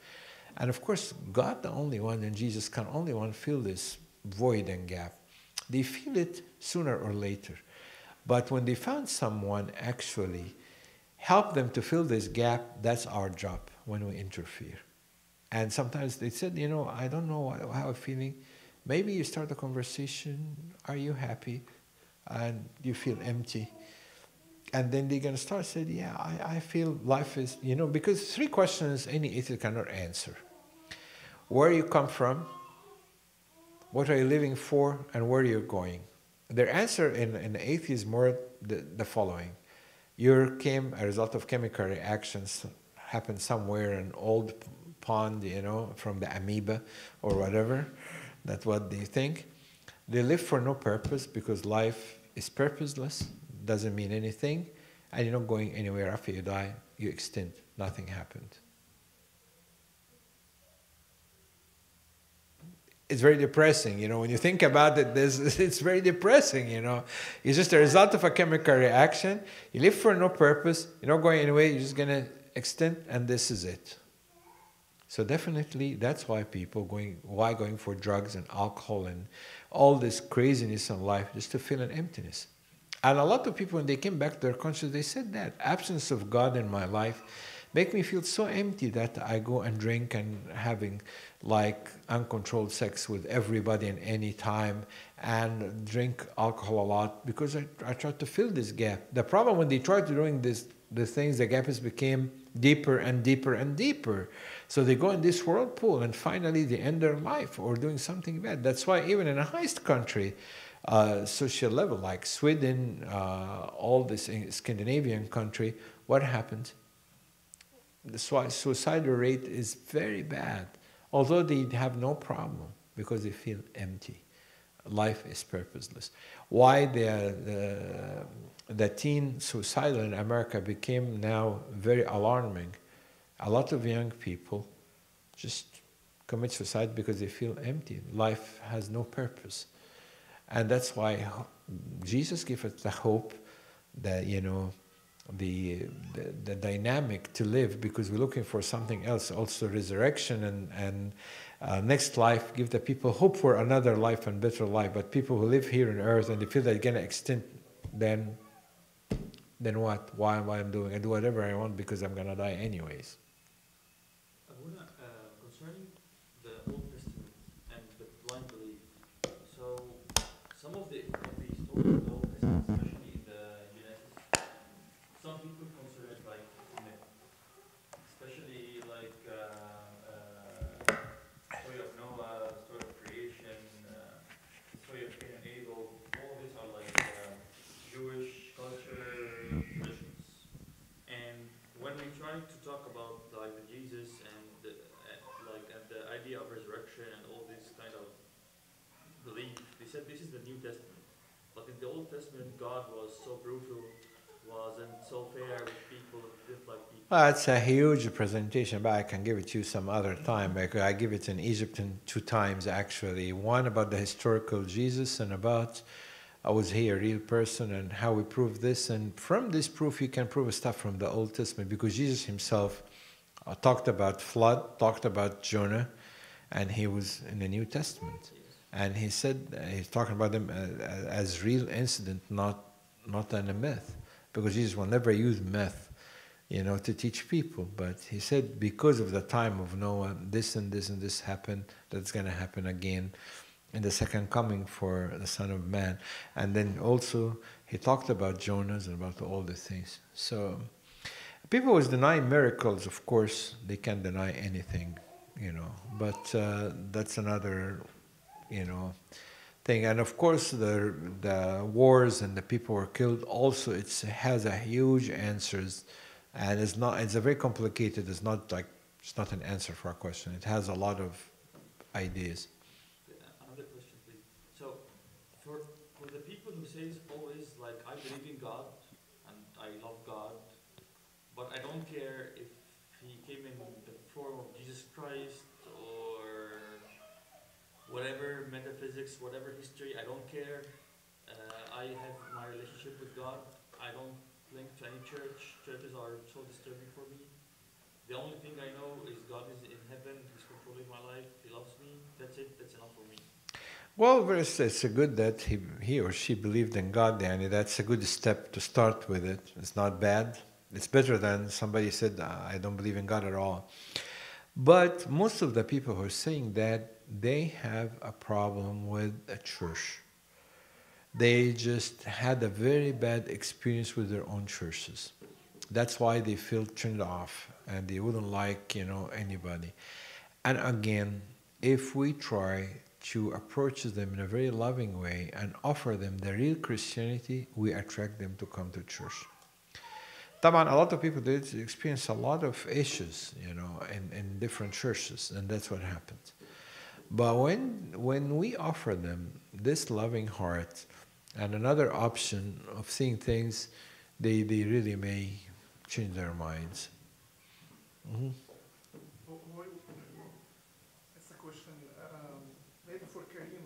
And of course, God the only one and Jesus can only one fill this void and gap. They feel it sooner or later. But when they found someone actually help them to fill this gap, that's our job when we interfere. And sometimes they said, I don't know how I'm feeling. Maybe you start a conversation, are you happy? And you feel empty. And then they're going to start saying, yeah, I feel life is, because 3 questions any atheist cannot answer. Where you come from, what are you living for, and where you're going. Their answer in atheism more the following. You came a result of chemical reactions, happened somewhere in an old pond, from the amoeba or whatever. That's what they think. They live for no purpose because life is purposeless, doesn't mean anything, and you're not going anywhere after you die, you extinct, nothing happened. It's very depressing, when you think about it, it's very depressing, It's just a result of a chemical reaction. You live for no purpose, you're not going anywhere, you're just going to extinct, and this is it. So definitely, that's why people going for drugs and alcohol and all this craziness in life, just to feel an emptiness. And a lot of people, when they came back to their consciousness, they said that absence of God in my life make me feel so empty that I go and drink and having like uncontrolled sex with everybody and any time and drink alcohol a lot because I try to fill this gap. The problem when they tried to doing the things, the gap has became deeper and deeper and deeper. So they go in this whirlpool and finally they end their life or doing something bad. That's why even in a highest country, social level like Sweden, all this Scandinavian country, what happens? The suicidal rate is very bad, although they have no problem because they feel empty. Life is purposeless. Why the teen suicidal in America became now very alarming. A lot of young people just commit suicide because they feel empty. Life has no purpose. And that's why Jesus gave us the hope that, the dynamic to live, because we're looking for something else, also resurrection and next life, give the people hope for another life and better life. But people who live here on earth and they feel they're going to extend, then what? Why am I doing? I do whatever I want because I'm going to die anyways. Concerning the Old Testament and the blind belief, so some of the stories of the Old Testament, especially in the Genesis, some people consider it like myth, especially like story of Noah, story of creation, story of Cain and Abel. All these are like Jewish culture traditions. And when we try to talk about like the Jesus and the idea of resurrection and all this kind of belief, they said this is the New Testament. But in the Old Testament, God was so brutal, wasn't so fair with people, didn't like people. Well, it's a huge presentation, but I can give it to you some other time. I give it in Egypt in 2 times, actually. One about the historical Jesus and about, was he a real person and how we prove this. And from this proof, you can prove stuff from the Old Testament, because Jesus himself talked about flood, talked about Jonah, and he was in the New Testament. And he said, he's talking about them as real incident, not in a myth. Because Jesus will never use myth, to teach people. But he said, because of the time of Noah, this and this and this happened, that's going to happen again in the second coming for the Son of Man. And then also, he talked about Jonah's and about all the things. So, people who deny miracles, of course, they can't deny anything, But that's another, thing. And of course, the wars and the people were killed. Also, it has a huge answers, and it's a very complicated. It's not an answer for a question. It has a lot of ideas. Another question, please. So, for the people who says always like, I believe in God and I love God, but I don't care if he came in the form of Jesus Christ or whatever metaphysics, whatever history, I don't care. I have my relationship with God. I don't link to any church. Churches are so disturbing for me. The only thing I know is God is in heaven. He's controlling my life. He loves me. That's it. That's enough for me. Well, it's good that he or she believed in God, Danny. That's a good step to start with it. It's not bad. It's better than somebody said, I don't believe in God at all. But most of the people who are saying that, they have a problem with a church. They just had a very bad experience with their own churches. That's why they feel turned off and they wouldn't like, anybody. And again, if we try to approach them in a very loving way and offer them the real Christianity, we attract them to come to church. طبعا, a lot of people did experience a lot of issues, in different churches, and that's what happens. But when we offer them this loving heart and another option of seeing things, they really may change their minds. Mm-hmm. That's a question. Maybe for Karim.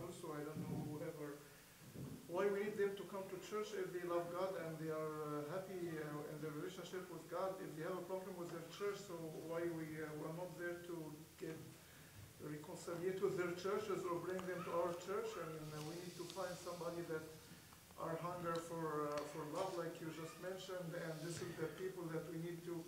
Also, I don't know whoever. Why we need them to come to church if they love God and they are happy in their relationship with God? If they have a problem with their church, so why we are not there to reconcile with their churches or bring them to our church? I mean, we need to find somebody that are hunger for love, like you just mentioned, and this is the people that we need to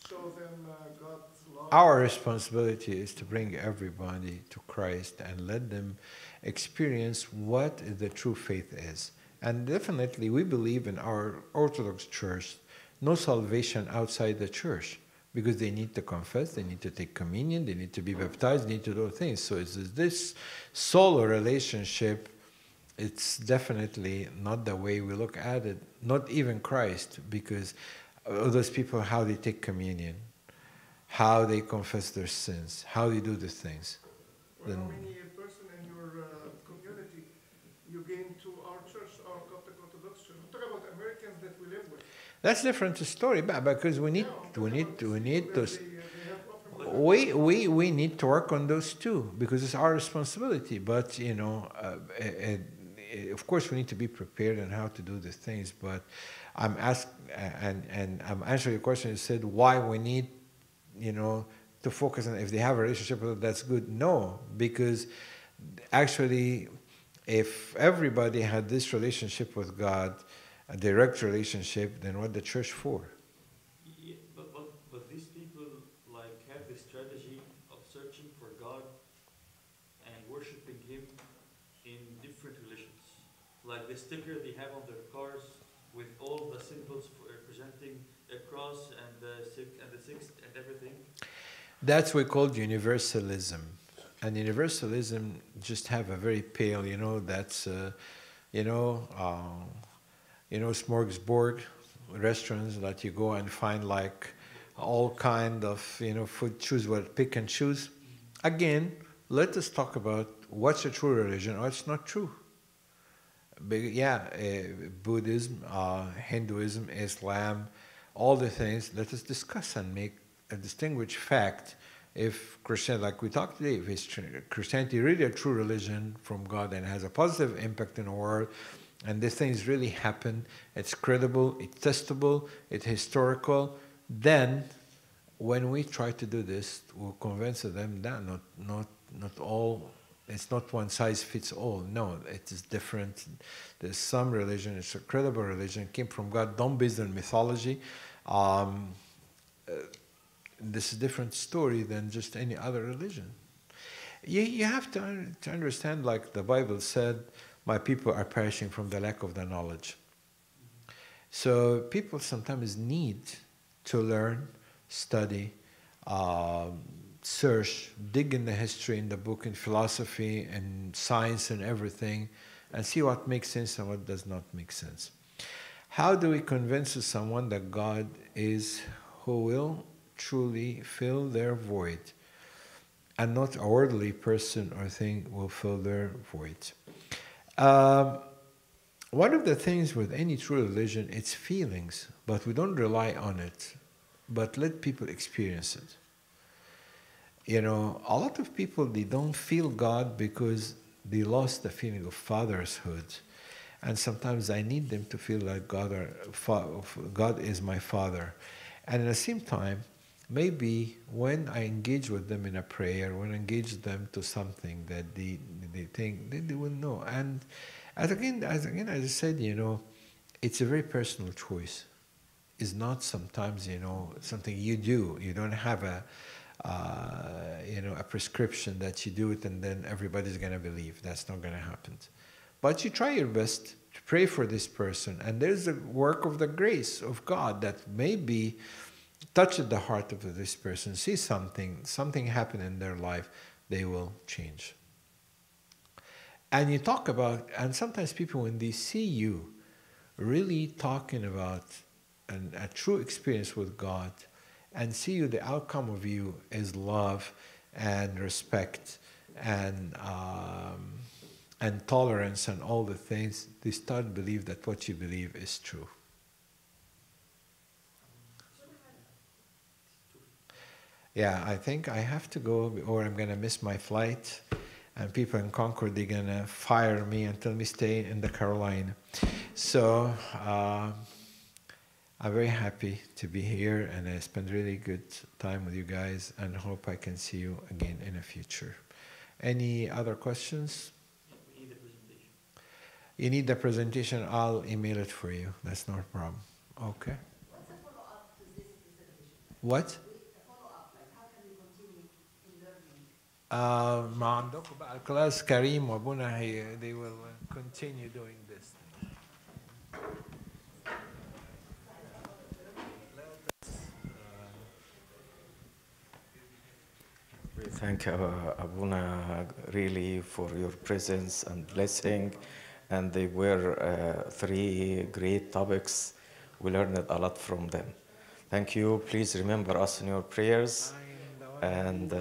show them God's love. Our responsibility is to bring everybody to Christ and let them experience what the true faith is. And definitely we believe in our Orthodox Church, no salvation outside the church, because they need to confess, they need to take communion, they need to be baptized, they need to do things. So it's this solo relationship. It's definitely not the way we look at it, not even Christ, because those people, how they take communion, how they confess their sins, how they do the things. Well, how many person in your community you gain to our church, our Coptic Orthodox Church? I'm talking about Americans that we live with. That's a different story, but because we need to. we need to work on those too, because it's our responsibility. But of course, we need to be prepared on how to do these things. But I'm and I'm answering your question. You said why we need, to focus on if they have a relationship with it, that's good. No, because actually, if everybody had this relationship with God, a direct relationship, then what the church for? Yeah, but these people have this strategy of searching for God and worshiping Him in different religions. Like the sticker they have on their cars with all the symbols representing a cross and the sixth and everything. That's what we call universalism. And universalism just have a very pale, that's, smorgasbord restaurants that you go and find all kind of, food, pick and choose. Again, let us talk about what's a true religion or what's not true. Buddhism, Hinduism, Islam, all the things, let us discuss and make a distinguished fact. If Christianity, like we talked today, if Christianity really a true religion from God and has a positive impact in the world, and these things really happen, it's credible, it's testable, it's historical, then when we try to do this, we'll convince them that not all, it's not one size fits all. No, it is different. There's some religion, it's a credible religion, came from God, don't base on mythology. This is a different story than just any other religion. You have to understand, like the Bible said, my people are perishing from the lack of the knowledge. So people sometimes need to learn, study, search, dig in the history, in the book, in philosophy, and science and everything, and see what makes sense and what does not make sense. How do we convince someone that God is who will truly fill their void, and not a worldly person or thing will fill their void? One of the things with any true religion, it's feelings, but we don't rely on it, but let people experience it. A lot of people, they don't feel God because they lost the feeling of fatherhood. And sometimes I need them to feel like God is my father. And at the same time, maybe when I engage with them in a prayer, when I engage them to something that they think, they will know. And as I said, it's a very personal choice. It's not sometimes, something you do. You don't have a prescription that you do it and then everybody's going to believe. That's not going to happen. But you try your best to pray for this person. And there's the work of the grace of God that maybe touches the heart of this person, see something happen in their life, they will change. And you talk about, and sometimes people, when they see you really talking about a true experience with God, and see you, the outcome of you is love and respect and tolerance and all the things, they start to believe that what you believe is true. Yeah, I think I have to go or I'm going to miss my flight. And people in Concord, they're going to fire me and tell me stay in the Carolina. So I'm very happy to be here, and I spent really good time with you guys, and hope I can see you again in the future. Any other questions? We need a presentation. You need the presentation? I'll email it for you. That's not a problem. Okay. What's the follow-up to this presentation? What? The follow-up, how can we continue in learning? ما عندكم بقى الكلاس كريم وابونا they will continue doing this. We thank Abuna really for your presence and blessing, and they were 3 great topics. We learned a lot from them. Thank you. Please remember us in your prayers, and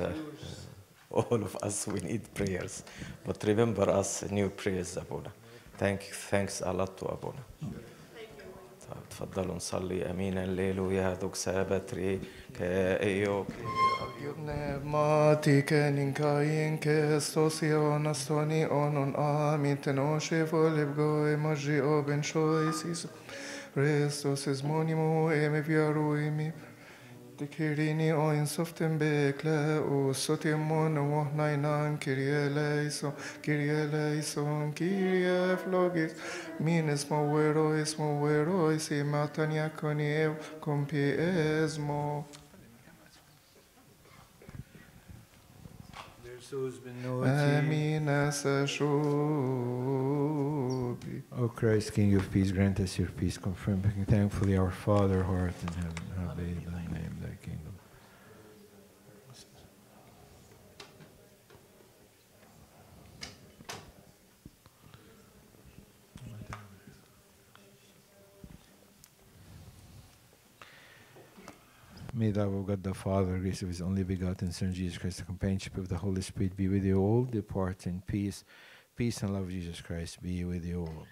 all of us, we need prayers. But remember us in your prayers, Abuna. Thanks a lot to Abuna. Thank you. تفضلوا نصلي امين الليلويا دوك سابتري كايو Mati kenin kain ke stosio nastoni onon amit noshe volib goe maji oben shoisis Restos is monimo eme viaruimi Dikirini oin soften bekle o sotimon wohnainan kirie leison kirie flogis Mines movero isi matania coniev compi esmo Amin asashobi. O Christ, King of peace, grant us your peace, confirming thankfully our Father who art in heaven, hallowed be thy name, thy kingdom. May the love of God the Father, the grace of his only begotten Son, Jesus Christ, the companionship of the Holy Spirit be with you all. Depart in peace. Peace and love of Jesus Christ be with you all.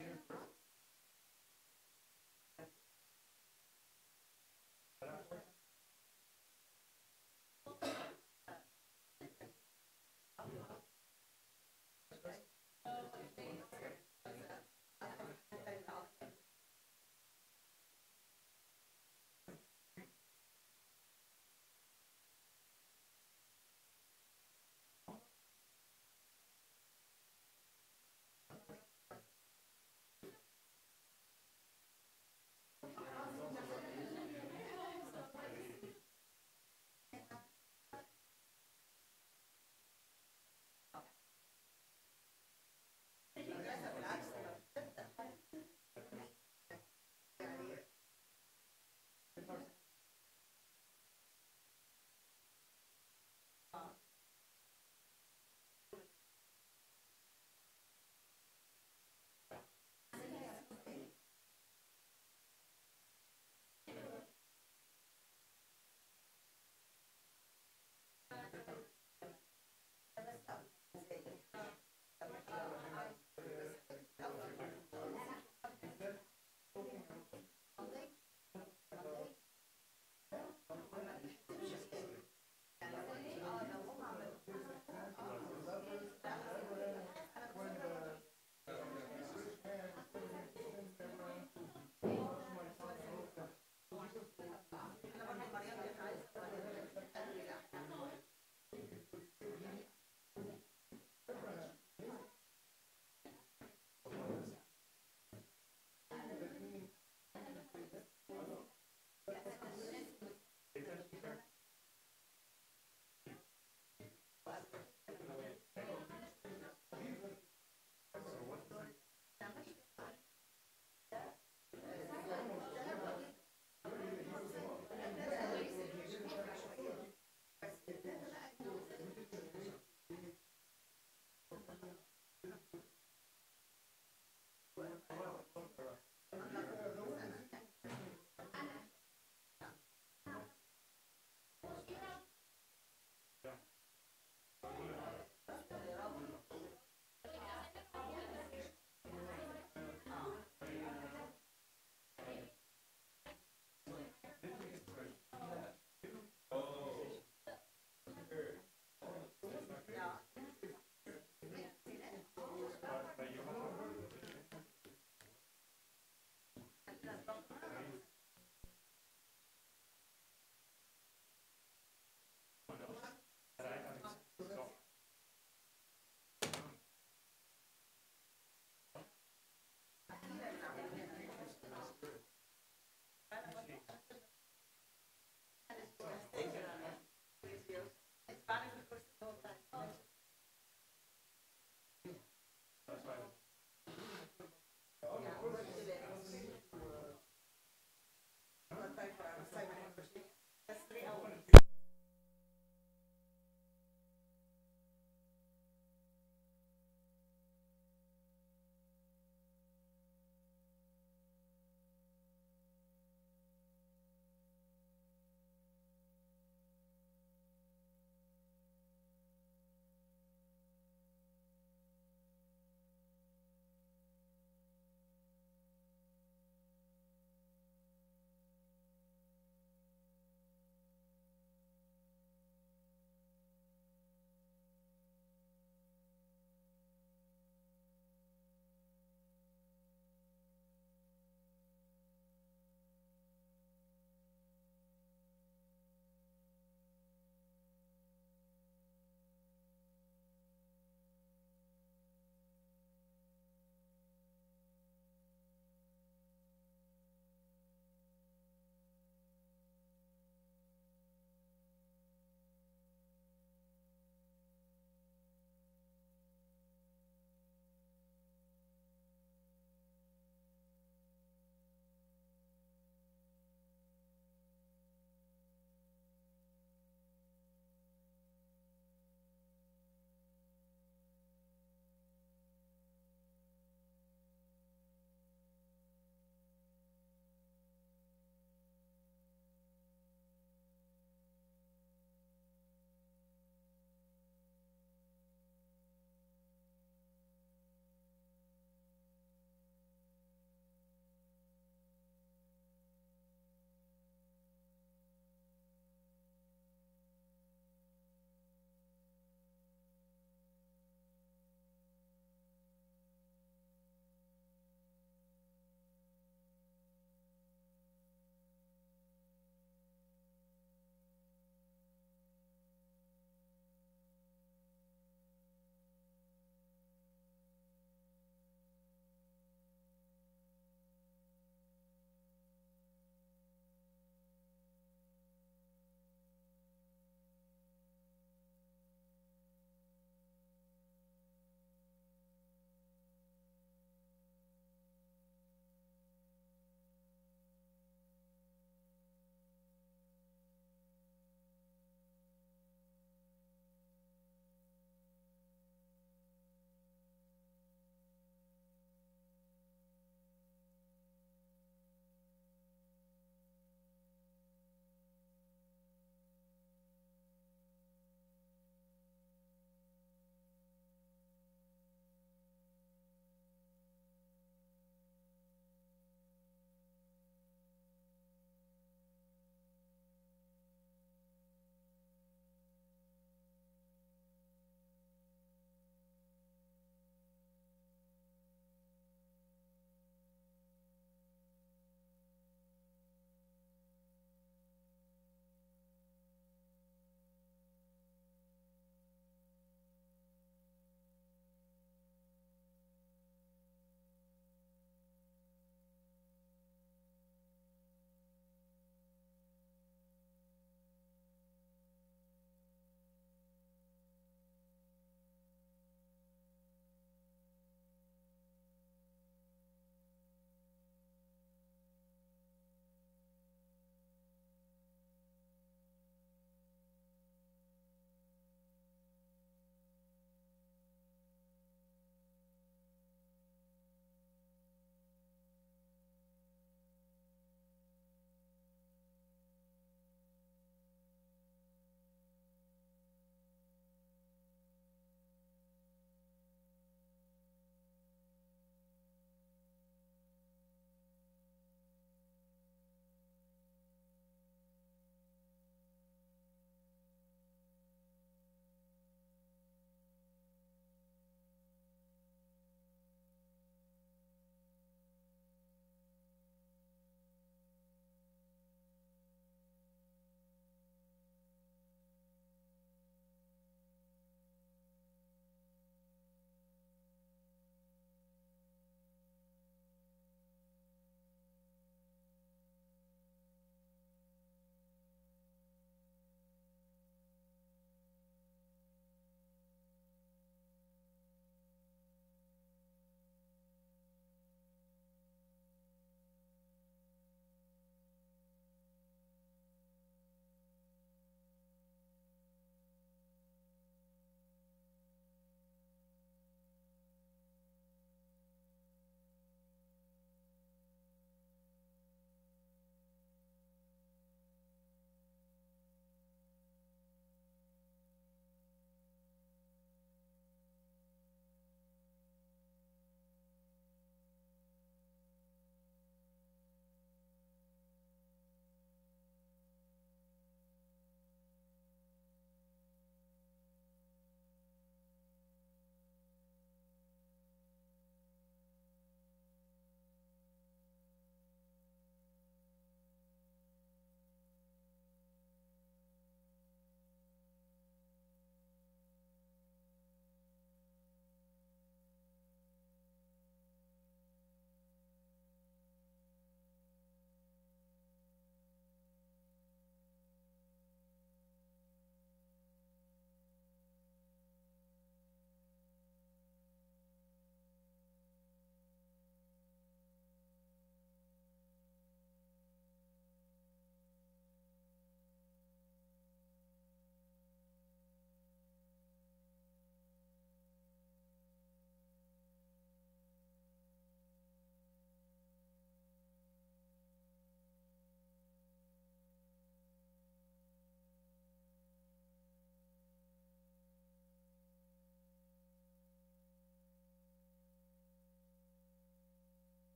Yes.